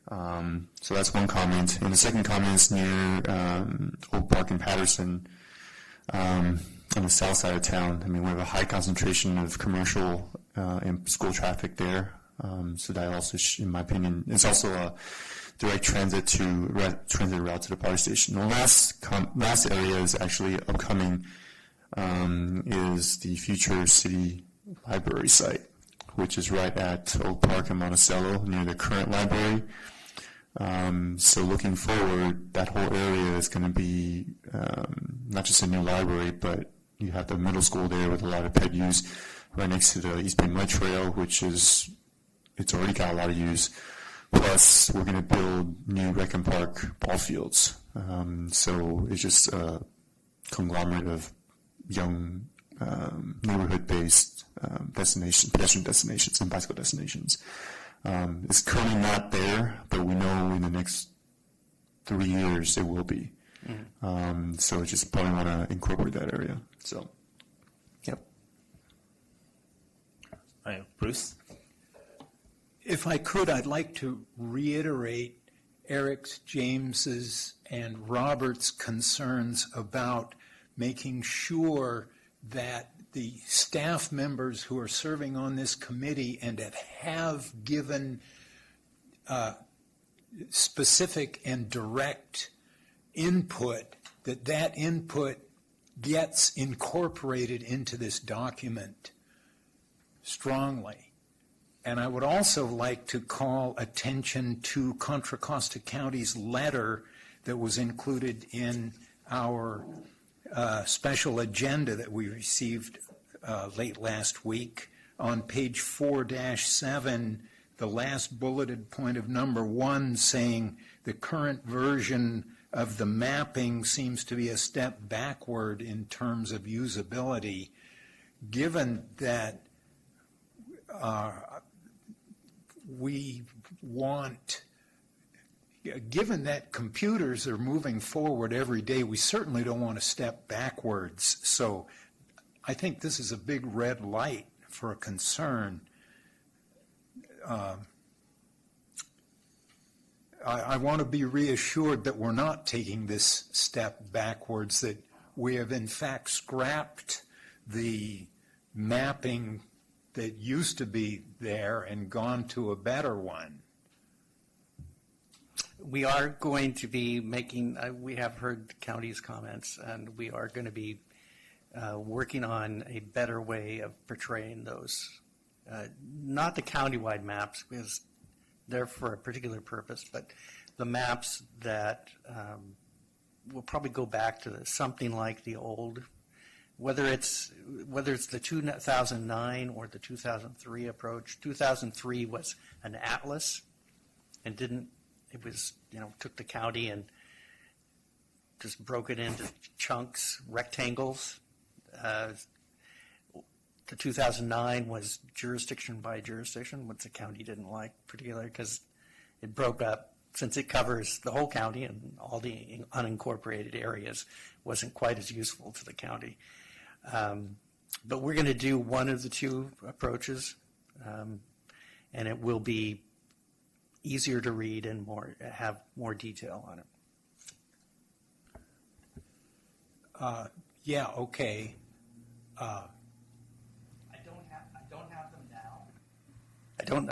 J: So that's one comment. And the second comment is near Oak Park and Patterson on the south side of town. I mean, we have a high concentration of commercial and school traffic there. So that also, in my opinion, it's also a direct transit route to the power station. The last area is actually upcoming, is the future city library site, which is right at Oak Park and Monticello near the current library. So looking forward, that whole area is going to be not just a new library, but you have the middle school there with a lot of ped use right next to the East Bay Mud Trail, which it's already got a lot of use. Plus, we're going to build new Rec and Park ball fields. So it's just a conglomerate of young neighborhood-based pedestrian destinations and bicycle destinations. It's currently not there, but we know in the next 3 years it will be. Mm-hmm. So I just probably want to incorporate that area. So, yep.
B: All right, Bruce?
G: If I could, I'd like to reiterate Eric's, James's, and Robert's concerns about making sure that the staff members who are serving on this committee and that have given specific and direct input, that input gets incorporated into this document strongly. And I would also like to call attention to Contra Costa County's letter that was included in our special agenda that we received late last week on page 4-7, the last bulleted point of number 1 saying the current version of the mapping seems to be a step backward in terms of usability. Given that given that computers are moving forward every day, we certainly don't want to step backwards. So I think this is a big red light for a concern. I want to be reassured that we're not taking this step backwards, that we have in fact scrapped the mapping that used to be there and gone to a better one.
A: We are going to be making, we have heard the county's comments, and we are going to be working on a better way of portraying those. Not the countywide maps, because they're for a particular purpose, but the maps that will probably go back to something like the old, whether it's the 2009 or the 2003 approach. 2003 was an atlas and took the county and just broke it into chunks, rectangles. The 2009 was jurisdiction by jurisdiction, which the county didn't like particularly because it broke up, since it covers the whole county and all the unincorporated areas, wasn't quite as useful to the county. But we're going to do one of the two approaches, and it will be easier to read and have more detail on it.
G: Yeah, okay.
A: I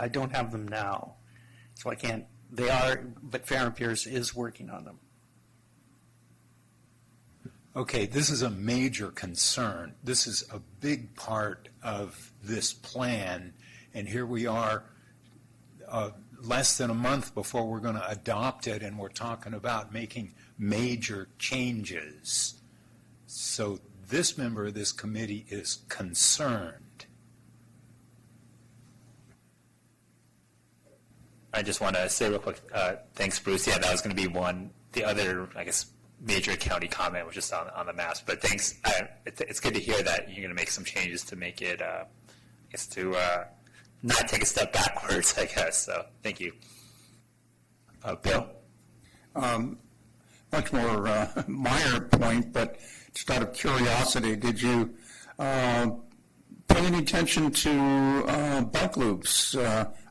A: don't have them now, so I can't. They are, but Fair and Pierce is working on them.
G: Okay, this is a major concern. This is a big part of this plan, and here we are less than a month before we're going to adopt it, and we're talking about making major changes. So this member of this committee is concerned.
B: I just want to say real quick, thanks, Bruce. Yeah, that was going to be the other, I guess, major county comment was just on the maps. But thanks. It's good to hear that you're going to make some changes to make it, I guess, to not take a step backwards, I guess. So thank you. Bill?
L: Much more minor point, but just out of curiosity, did you pay any attention to bike loops?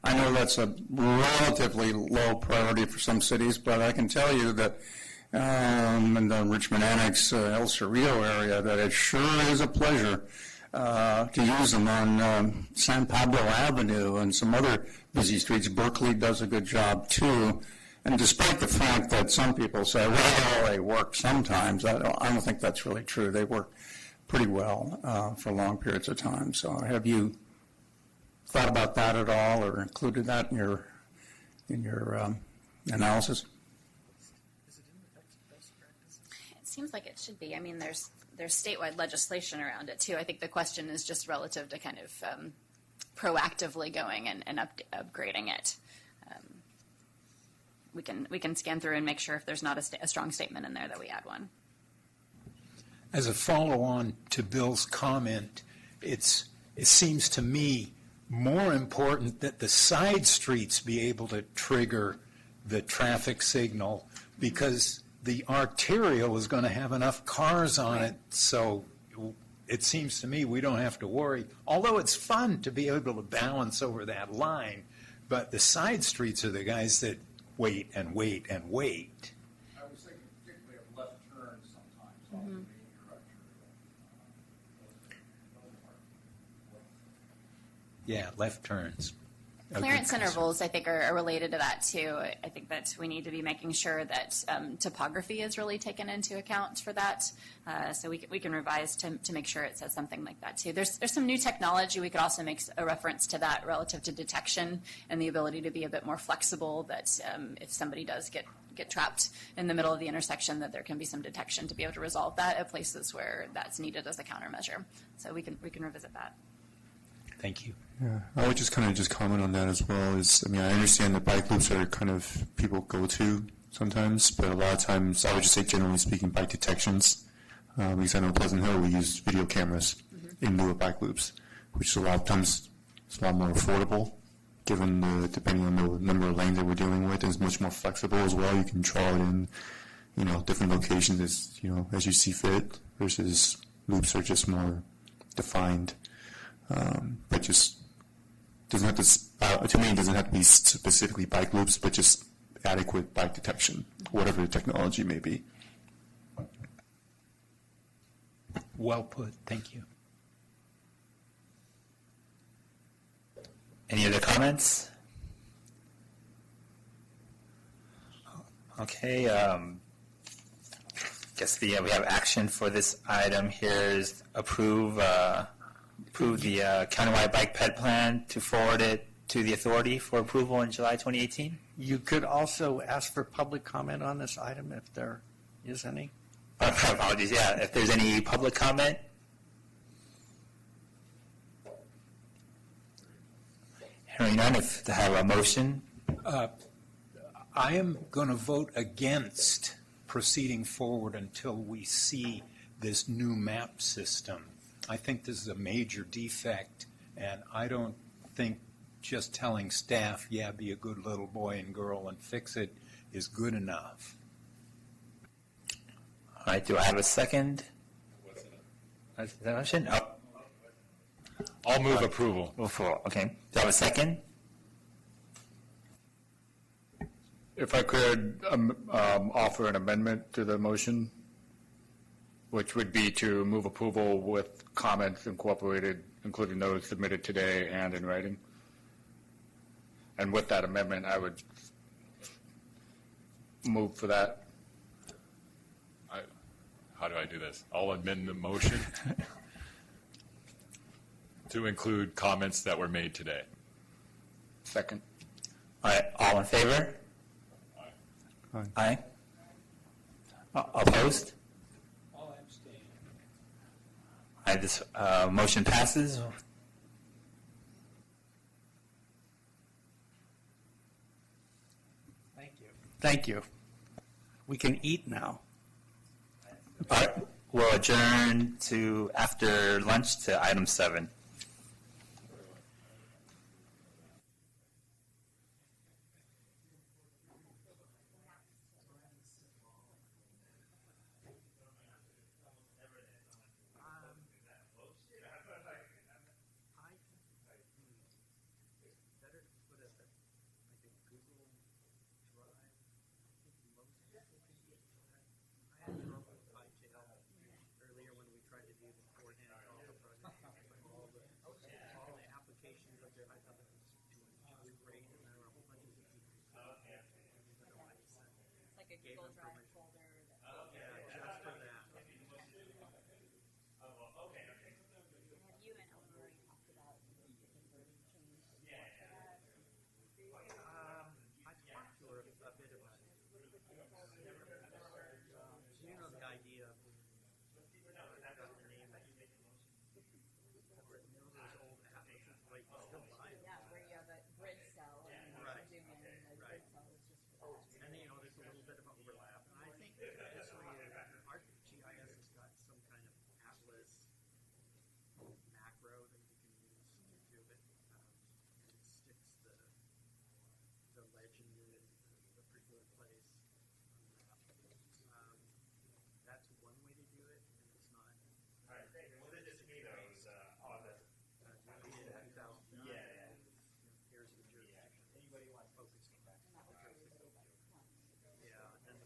L: I know that's a relatively low priority for some cities, but I can tell you that in the Richmond Annex, El Cerrillo area, that it sure is a pleasure to use them on San Pablo Avenue and some other busy streets. Berkeley does a good job too. And despite the fact that some people say, well, they work sometimes, I don't think that's really true. They work pretty well for long periods of time. So have you thought about that at all, or included that in your analysis?
M: It seems like it should be. I mean, there's statewide legislation around it too. I think the question is just relative to kind of proactively going and upgrading it. We can scan through and make sure if there's not a strong statement in there that we add one.
G: As a follow-on to Bill's comment, it seems to me more important that the side streets be able to trigger the traffic signal, because the arterial is going to have enough cars on it, so it seems to me we don't have to worry. Although it's fun to be able to balance over that line, but the side streets are the guys that wait and wait and wait.
C: I was thinking particularly of left turns sometimes off the main direction.
G: Yeah, left turns.
M: Clearance intervals, I think, are related to that too. I think that we need to be making sure that topography is really taken into account for that. So we can revise to make sure it says something like that too. There's some new technology. We could also make a reference to that relative to detection and the ability to be a bit more flexible, that if somebody does get trapped in the middle of the intersection, that there can be some detection to be able to resolve that at places where that's needed as a countermeasure. So we can revisit that.
G: Thank you.
J: Yeah, I would just kind of just comment on that as well. I understand that bike loops are kind of people go to sometimes, but a lot of times, I would just say generally speaking, bike detections. Because I know in Pleasant Hill, we use video cameras in lieu of bike loops, which a lot of times it's a lot more affordable, given depending on the number of lanes that we're dealing with. It's much more flexible as well. You can draw it in, different locations as you see fit, versus loops are just more defined. But just doesn't have to me, it doesn't have to be specifically bike loops, but just adequate bike detection, whatever the technology may be.
G: Well put. Thank you.
B: Any other comments? Okay, guess we have action for this item here is approve the countywide bike ped plan to forward it to the authority for approval in July 2018.
A: You could also ask for public comment on this item if there is any.
B: Apologies, yeah. If there's any public comment? Hearing none, if to have a motion.
G: I am going to vote against proceeding forward until we see this new map system. I think this is a major defect, and I don't think just telling staff, yeah, be a good little boy and girl and fix it, is good enough.
B: All right, do I have a second? Is that a motion? Oh.
H: I'll move approval.
B: Okay. Do I have a second?
I: If I could offer an amendment to the motion, which would be to move approval with comments incorporated, including those submitted today and in writing. And with that amendment, I would move for that.
H: How do I do this? I'll amend the motion to include comments that were made today.
I: Second.
B: All right, all in favor? Aye. Opposed?
G: All abstain.
B: All right, this motion passes.
A: Thank you. Thank you. We can eat now.
B: All right, we'll adjourn to after lunch to item 7.
A: Earlier when we tried to do the beforehand, all the applications up there, I thought it was great, and there were a whole bunch of people.
M: It's like a Google Drive folder.
A: Just for that.
M: Have you and Eleanor already talked about the wording change?
A: I talked to her a bit about it. The idea of the name of old applications, like still buy them.
M: Yeah, where you have a grid cell and you
A: Right.
M: zoom in and the grid cell is just for that.
A: And there's a little bit of overlap, and I think this way, our GIS has got some kind of atlas macro that you can use to do it. And it sticks the legend in a particular place on the map. That's one way to do it, and it's not.
B: All right, great. Well, then just me those, all the.
A: Here's the jurisdiction. Anybody want to focus on that? Yeah, and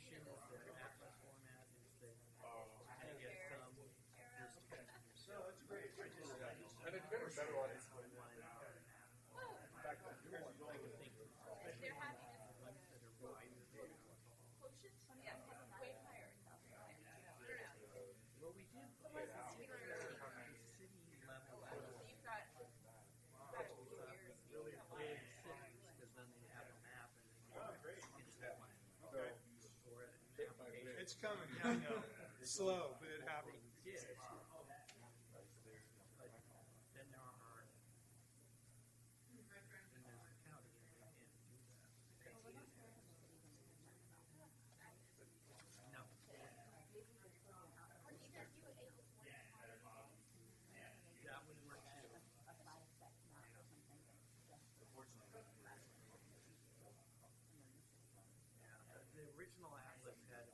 A: issue with the atlas format is that you kind of get some, there's kind of. No, that's great. I just better one. I would think, especially the ones that are wider. Well, we did. The city level.
K: You've got
A: Really big cities, because then they have a map and they get that line. For an application.
F: It's coming, I know. Slow, but it happens.
A: Yes. But then there are, then there's the county, and they can't do that. No. That would work too. Yeah, the original atlas had.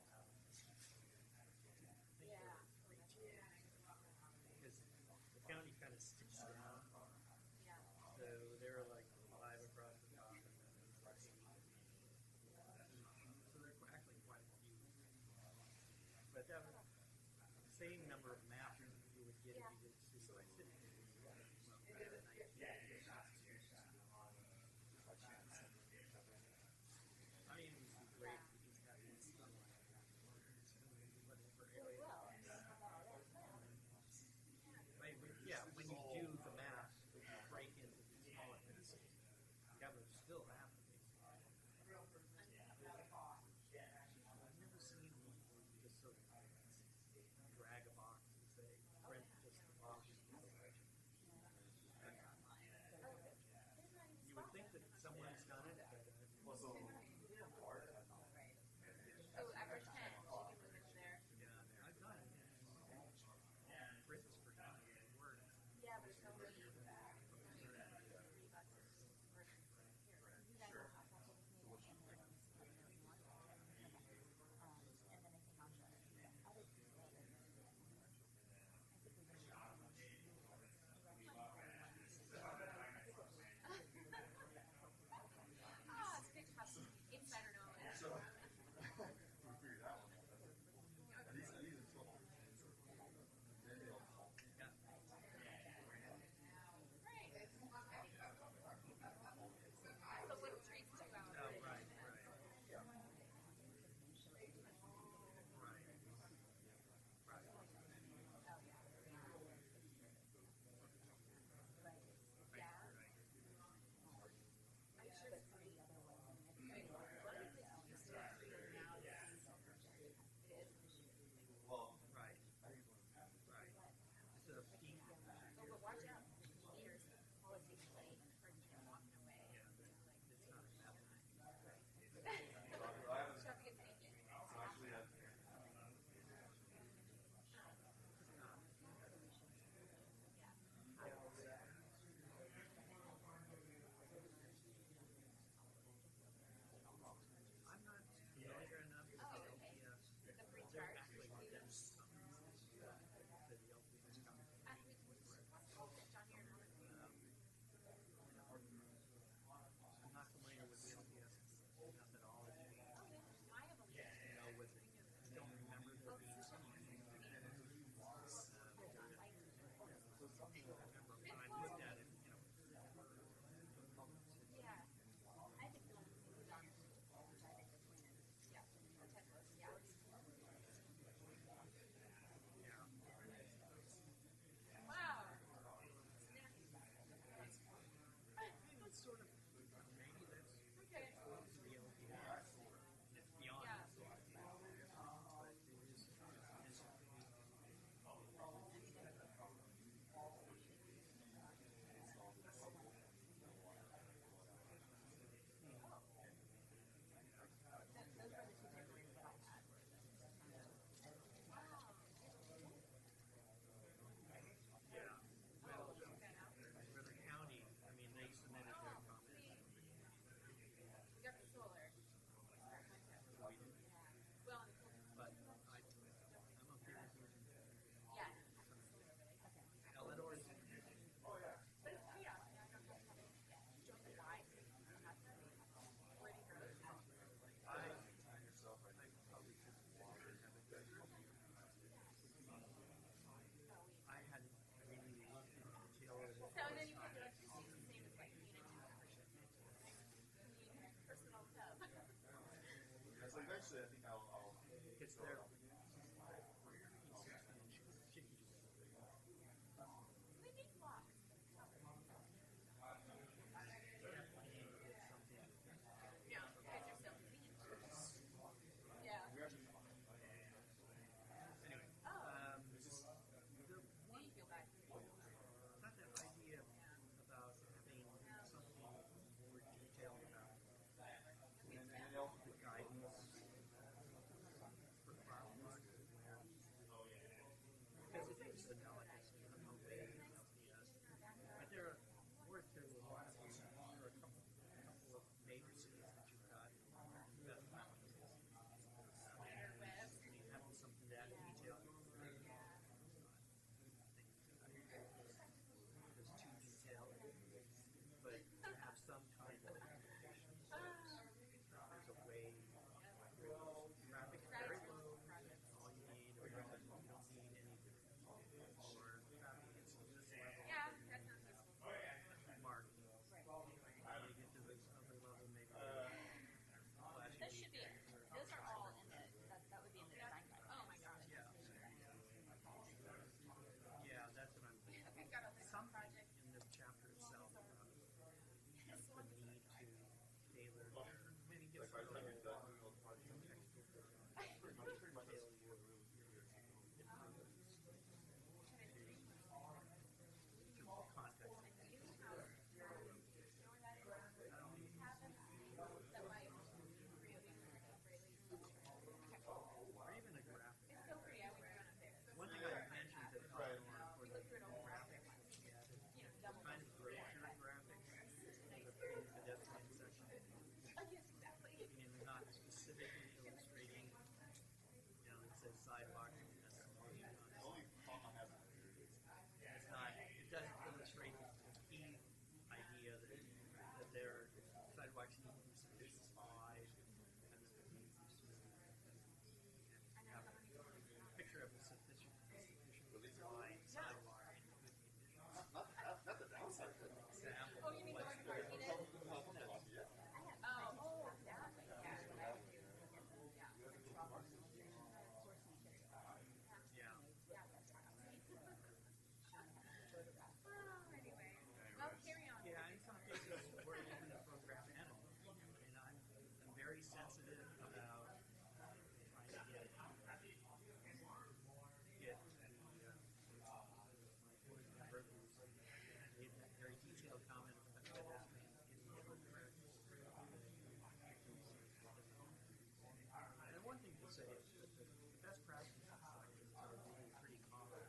A: say that the best practices are really pretty common.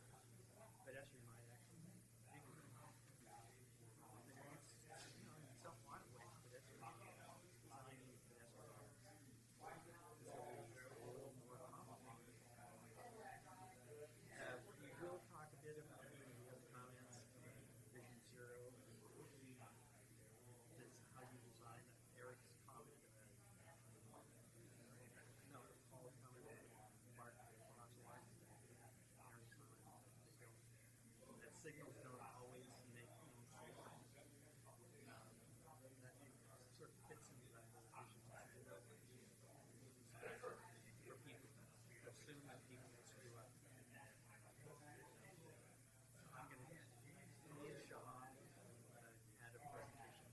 A: Pedestrian might actually be bigger. In some odd ways, pedestrian designing pedestrian is a little more complicated. We will talk a bit about the other comments, Vision Zero, that's how you design Eric's comment. No, Paul's comment, Mark crosswalk, Eric's comment. That signals don't always make any sense. That sort of fits into that whole vision zero. For people to assume that people will screw up. I'm going to need Shahan had a presentation.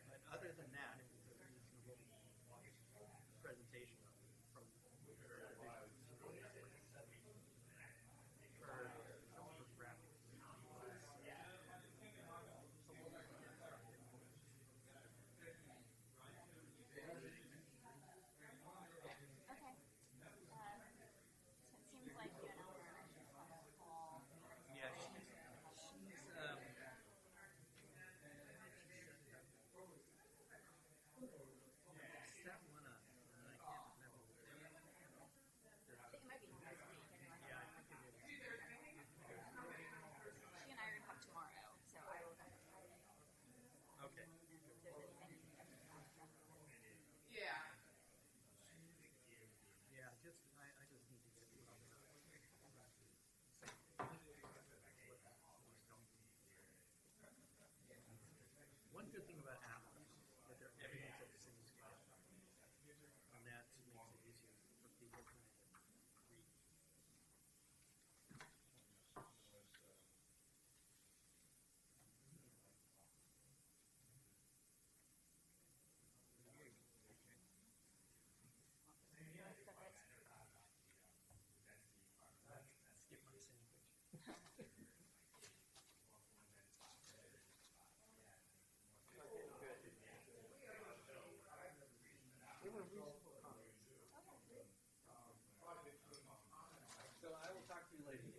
A: But other than that, it was a reasonable presentation from the graphics.
M: Okay. So it seems like you and Eleanor are actually on a call.
A: Yeah, she's set one up, and I can't remember what it is.
M: It might be next week anyway.
A: Yeah, I think it is.
M: She and I are going to talk tomorrow, so I will come Friday.
A: Okay.
M: And if there's anything extra,
A: Yeah, I just need to get it on One good thing about Apple is that they're everything's at the same scale. And that makes it easier for people to read. Skip my sandwich. They were reasonable comments. So I will talk to you later.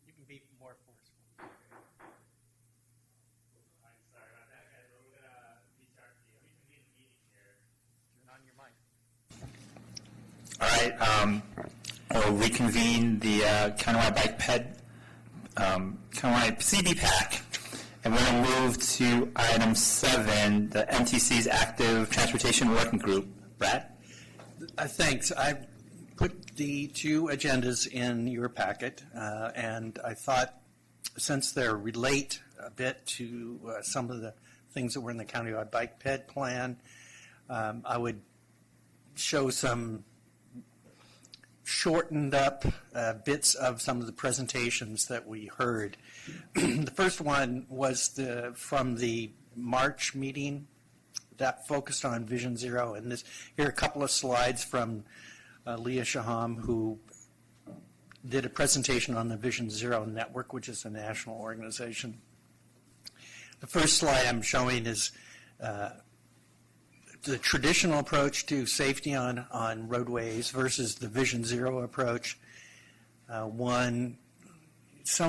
A: You can be more forceful. Turn on your mic.
B: All right, we'll reconvene the Countywide Bike Ped, Countywide CD Pack, and we're going to move to item 7, the MTC's Active Transportation Working Group. Brad?
A: Thanks. I put the two agendas in your packet, and I thought since they relate a bit to some of the things that were in the Countywide Bike Ped plan, I would show some shortened up bits of some of the presentations that we heard. The first one was from the March meeting that focused on Vision Zero, and here are a couple of slides from Leah Shaham, who did a presentation on the Vision Zero Network, which is a national organization. The first slide I'm showing is the traditional approach to safety on roadways versus the Vision Zero approach. Some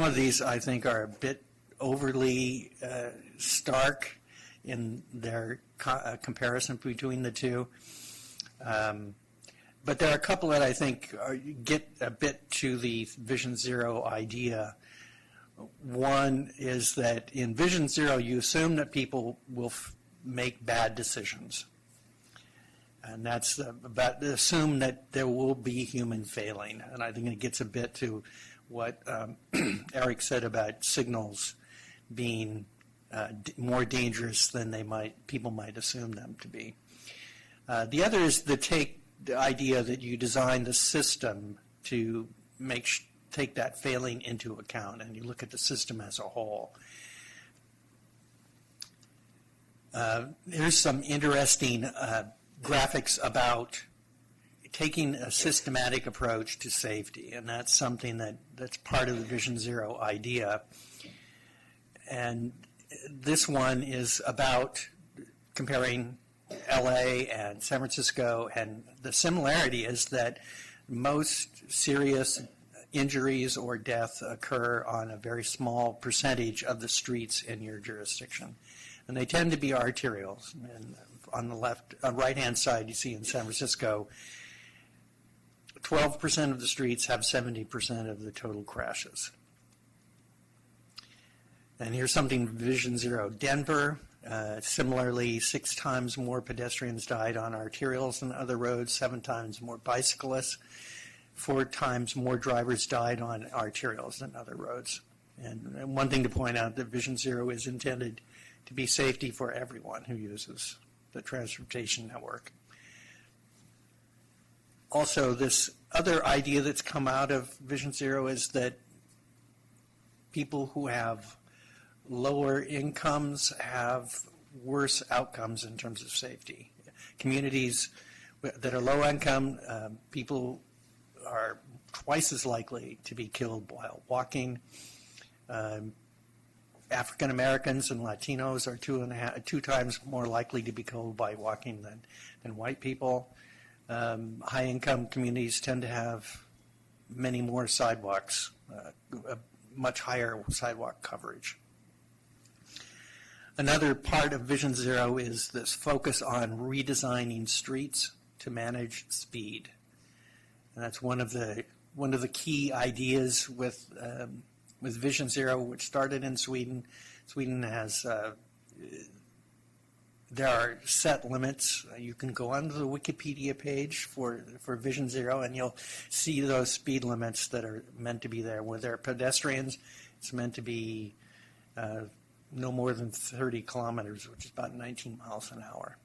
A: of these I think are a bit overly stark in their comparison between the two. But there are a couple that I think get a bit to the Vision Zero idea. One is that in Vision Zero, you assume that people will make bad decisions. And that's about assume that there will be human failing. And I think it gets a bit to what Eric said about signals being more dangerous than people might assume them to be. The other is the idea that you design the system to take that failing into account, and you look at the system as a whole. Here's some interesting graphics about taking a systematic approach to safety, and that's something that's part of the Vision Zero idea. And this one is about comparing LA and San Francisco, and the similarity is that most serious injuries or death occur on a very small percentage of the streets in your jurisdiction. And they tend to be arterials. And on the right-hand side, you see in San Francisco, 12% of the streets have 70% of the total crashes. And here's something Vision Zero. Denver, similarly, 6 times more pedestrians died on arterials than other roads, 7 times more bicyclists, 4 times more drivers died on arterials than other roads. And one thing to point out, that Vision Zero is intended to be safety for everyone who uses the transportation network. Also, this other idea that's come out of Vision Zero is that people who have lower incomes have worse outcomes in terms of safety. Communities that are low income, people are twice as likely to be killed while walking. African Americans and Latinos are 2 times more likely to be killed by walking than white people. High income communities tend to have many more sidewalks, much higher sidewalk coverage. Another part of Vision Zero is this focus on redesigning streets to manage speed. And that's one of the key ideas with Vision Zero, which started in Sweden. Sweden has there are set limits. You can go onto the Wikipedia page for Vision Zero, and you'll see those speed limits that are meant to be there. Where there are pedestrians, it's meant to be no more than 30 kilometers, which is about 19 miles an hour.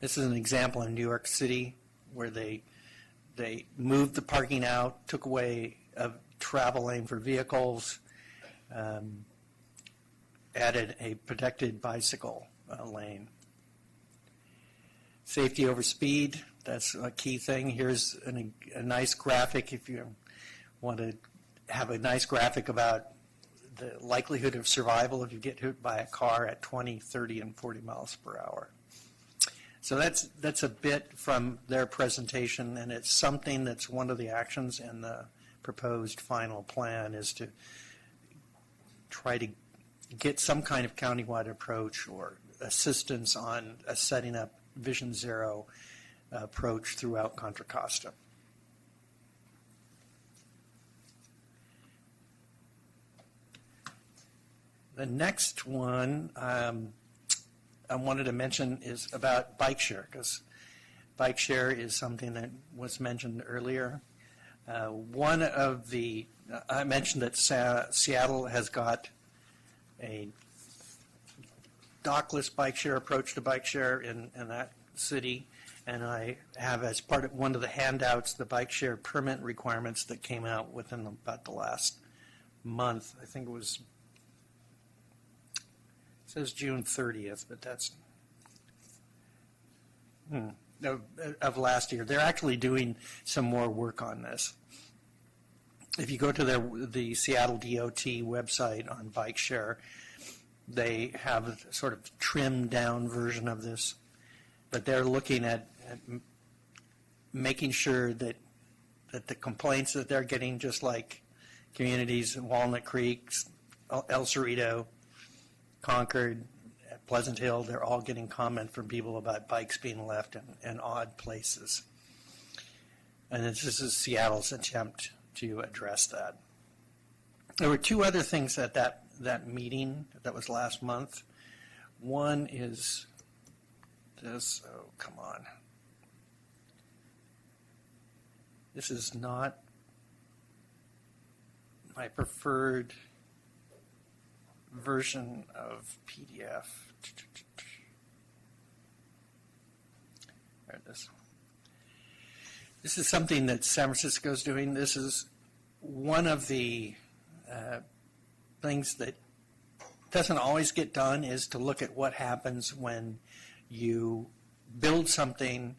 A: This is an example in New York City where they moved the parking out, took away a travel lane for vehicles, added a protected bicycle lane. Safety over speed, that's a key thing. Here's a nice graphic if you want to have a nice graphic about the likelihood of survival if you get hit by a car at 20, 30, and 40 miles per hour. So that's a bit from their presentation, and it's something that's one of the actions in the proposed final plan is to try to get some kind of countywide approach or assistance on setting up Vision Zero approach throughout Contra Costa. The next one I wanted to mention is about bike share, because bike share is something that was mentioned earlier. One of the, I mentioned that Seattle has got a dockless bike share approach to bike share in that city, and I have as part of one of the handouts the bike share permit requirements that came out within about the last month. I think it was, it says June 30th, but that's of last year. They're actually doing some more work on this. If you go to the Seattle DOT website on bike share, they have a sort of trimmed down version of this, but they're looking at making sure that the complaints that they're getting, just like communities in Walnut Creek, El Cerrito, Concord, Pleasant Hill, they're all getting comment from people about bikes being left in odd places. And this is Seattle's attempt to address that. There were 2 other things at that meeting that was last month. One is this, oh, come on. This is not my preferred version of PDF. There it is. This is something that San Francisco is doing. This is one of the things that doesn't always get done, is to look at what happens when you build something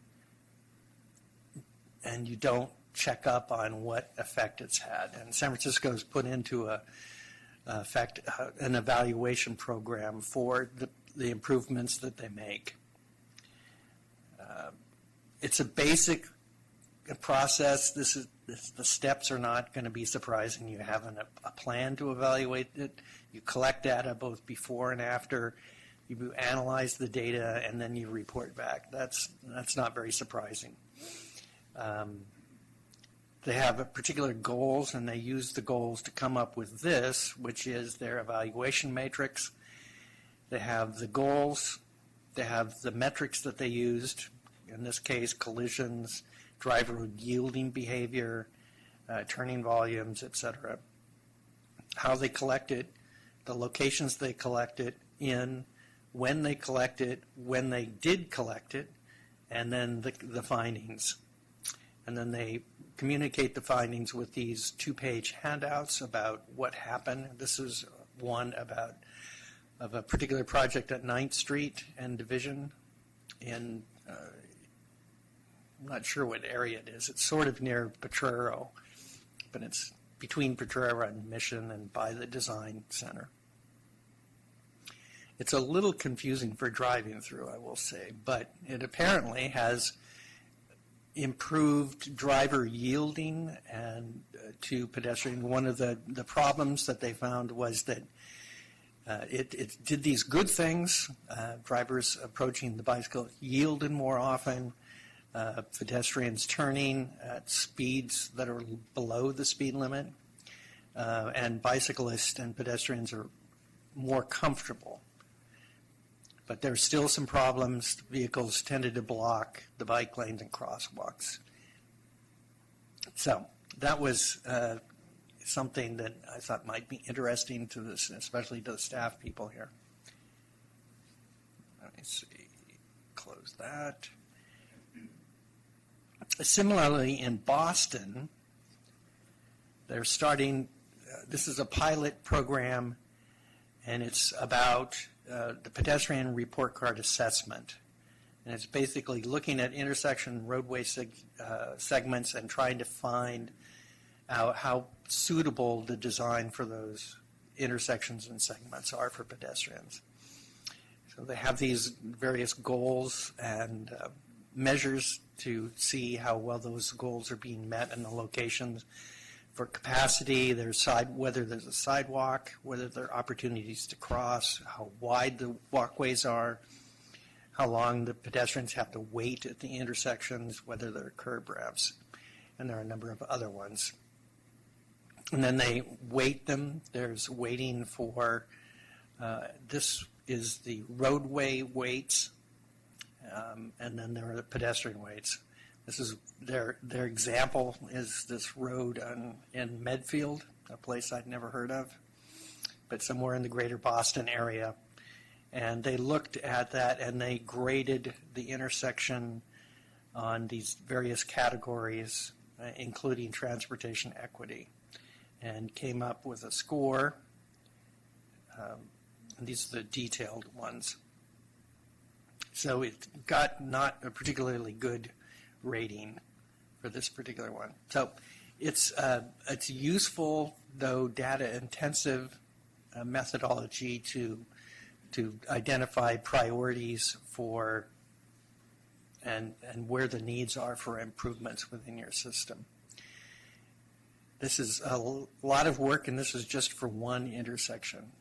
A: and you don't check up on what effect it's had. And San Francisco has put into an evaluation program for the improvements that they make. It's a basic process. The steps are not going to be surprising. You have a plan to evaluate it. You collect data both before and after. You analyze the data, and then you report back. That's not very surprising. They have particular goals, and they use the goals to come up with this, which is their evaluation matrix. They have the goals. They have the metrics that they used, in this case, collisions, driver yielding behavior, turning volumes, etc. How they collect it, the locations they collect it in, when they collect it, when they did collect it, and then the findings. And then they communicate the findings with these 2-page handouts about what happened. This is one of a particular project at 9th Street and Division in, I'm not sure what area it is. It's sort of near Potrero, but it's between Potrero and Mission and by the Design Center. It's a little confusing for driving through, I will say, but it apparently has improved driver yielding and to pedestrian. One of the problems that they found was that it did these good things. Drivers approaching the bicycle yielded more often. Pedestrians turning at speeds that are below the speed limit. And bicyclists and pedestrians are more comfortable. But there's still some problems. Vehicles tended to block the bike lanes and crosswalks. So that was something that I thought might be interesting to this, especially to the staff people here. Let me see. Close that. Similarly, in Boston, they're starting, this is a pilot program, and it's about the pedestrian report card assessment. And it's basically looking at intersection roadway segments and trying to find out how suitable the design for those intersections and segments are for pedestrians. So they have these various goals and measures to see how well those goals are being met in the locations. For capacity, whether there's a sidewalk, whether there are opportunities to cross, how wide the walkways are, how long the pedestrians have to wait at the intersections, whether there are curb ramps, and there are a number of other ones. And then they weight them. There's waiting for, this is the roadway weights, and then there are the pedestrian weights. This is their example is this road in Medfield, a place I'd never heard of, but somewhere in the greater Boston area. And they looked at that and they graded the intersection on these various categories, including transportation equity, and came up with a score. And these are the detailed ones. So it got not a particularly good rating for this particular one. So it's useful, though data-intensive methodology to identify priorities for and where the needs are for improvements within your system. This is a lot of work, and this is just for one intersection.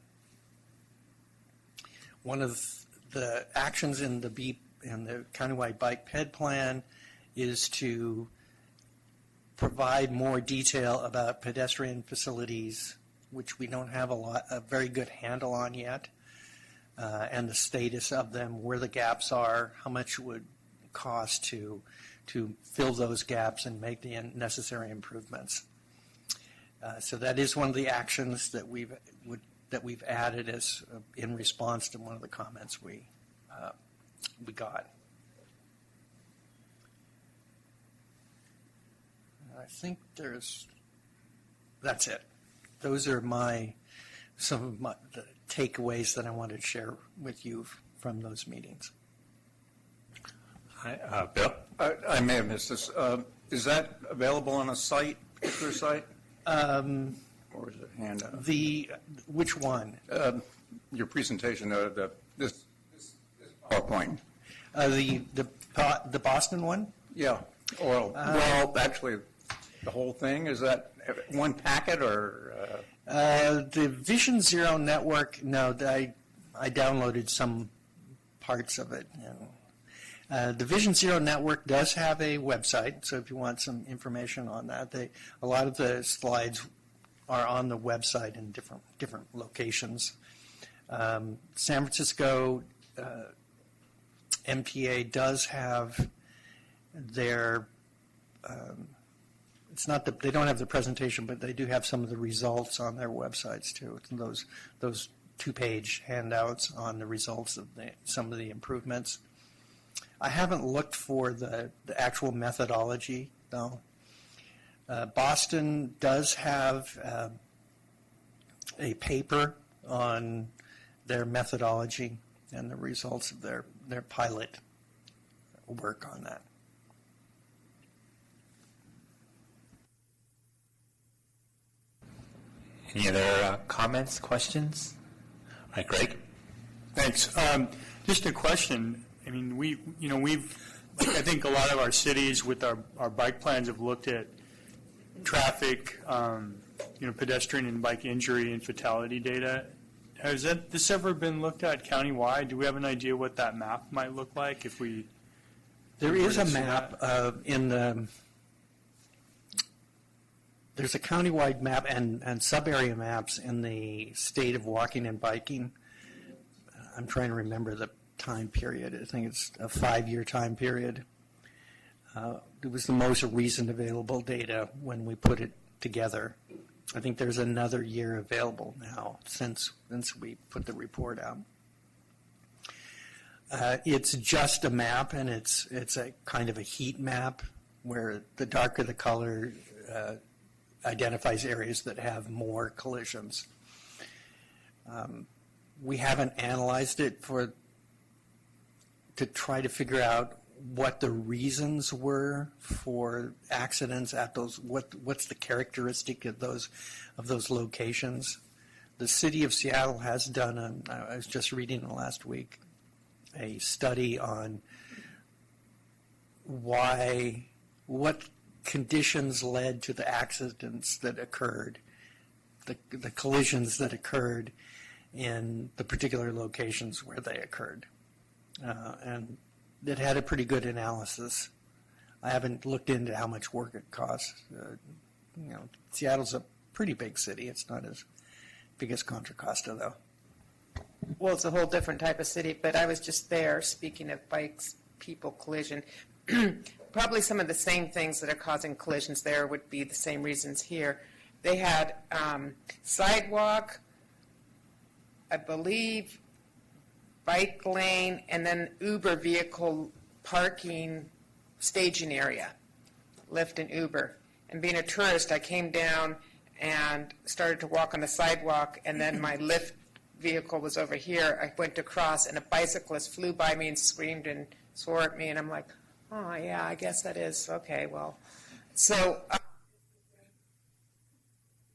A: One of the actions in the Countywide Bike Ped Plan is to provide more detail about pedestrian facilities, which we don't have a very good handle on yet, and the status of them, where the gaps are, how much it would cost to fill those gaps and make the necessary improvements. So that is one of the actions that we've added as in response to one of the comments we got. I think that's it. Those are some of the takeaways that I wanted to share with you from those meetings.
L: Hi, Bill. I may have missed this. Is that available on a particular site? or is it a handout?
A: Which one?
L: Your presentation, this PowerPoint.
A: The Boston one?
L: Yeah, well, actually, the whole thing, is that one packet or?
A: The Vision Zero Network, no, I downloaded some parts of it. The Vision Zero Network does have a website, so if you want some information on that, a lot of the slides are on the website in different locations. San Francisco MTA does have their, it's not that they don't have the presentation, but they do have some of the results on their websites too. Those two-page handouts on the results of some of the improvements. I haven't looked for the actual methodology, though. Boston does have a paper on their methodology and the results of their pilot work on that.
B: Any other comments, questions? All right, Greg?
F: Thanks. Just a question. I mean, I think a lot of our cities with our bike plans have looked at traffic, pedestrian and bike injury and fatality data. Has this ever been looked at countywide? Do we have an idea what that map might look like if we?
A: There is a map there's a countywide map and sub-area maps in the state of walking and biking. I'm trying to remember the time period. I think it's a 5-year time period. It was the most recent available data when we put it together. I think there's another year available now since we put the report out. It's just a map, and it's a kind of a heat map where the darker the color identifies areas that have more collisions. We haven't analyzed it to try to figure out what the reasons were for accidents at those. What's the characteristic of those locations? The city of Seattle has done. I was just reading last week a study on what conditions led to the accidents that occurred, the collisions that occurred in the particular locations where they occurred. And it had a pretty good analysis. I haven't looked into how much work it costs. Seattle's a pretty big city. It's not as big as Contra Costa, though.
D: Well, it's a whole different type of city, but I was just there, speaking of bikes, people, collision. Probably some of the same things that are causing collisions there would be the same reasons here. They had sidewalk, I believe, bike lane, and then Uber vehicle parking staging area, Lyft and Uber. And being a tourist, I came down and started to walk on the sidewalk, and then my Lyft vehicle was over here. I went to cross, and a bicyclist flew by me and screamed and swore at me, and I'm like, oh, yeah, I guess that is, okay, well. So,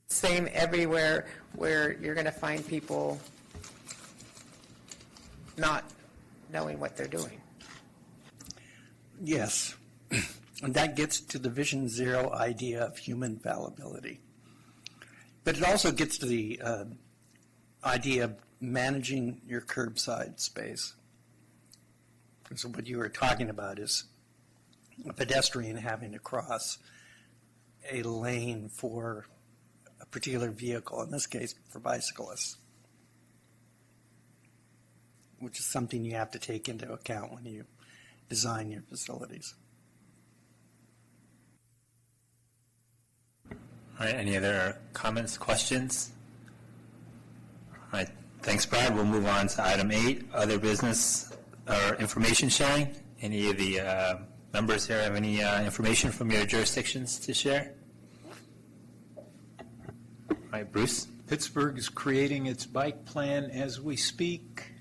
D: same everywhere where you're going to find people not knowing what they're doing.
A: Yes. And that gets to the Vision Zero idea of human fallibility. But it also gets to the idea of managing your curbside space. So what you were talking about is a pedestrian having to cross a lane for a particular vehicle, in this case for bicyclists, which is something you have to take into account when you design your facilities.
B: All right, any other comments, questions? All right, thanks, Brad. We'll move on to item 8, other business or information sharing. Any of the members here have any information from your jurisdictions to share? All right, Bruce?
G: Pittsburgh is creating its bike plan as we speak.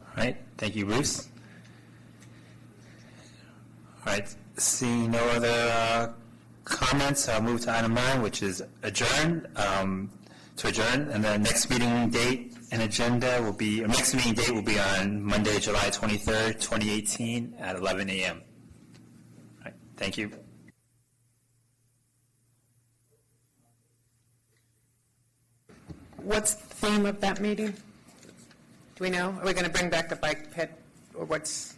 B: All right, thank you, Bruce. All right, seeing no other comments, I'll move to item 9, which is adjourn, to adjourn, and the next meeting date and agenda will be, our next meeting date will be on Monday, July 23rd, 2018, at 11 a.m. All right, thank you.
D: What's the theme of that meeting? Do we know? Are we going to bring back the bike pit, or what's?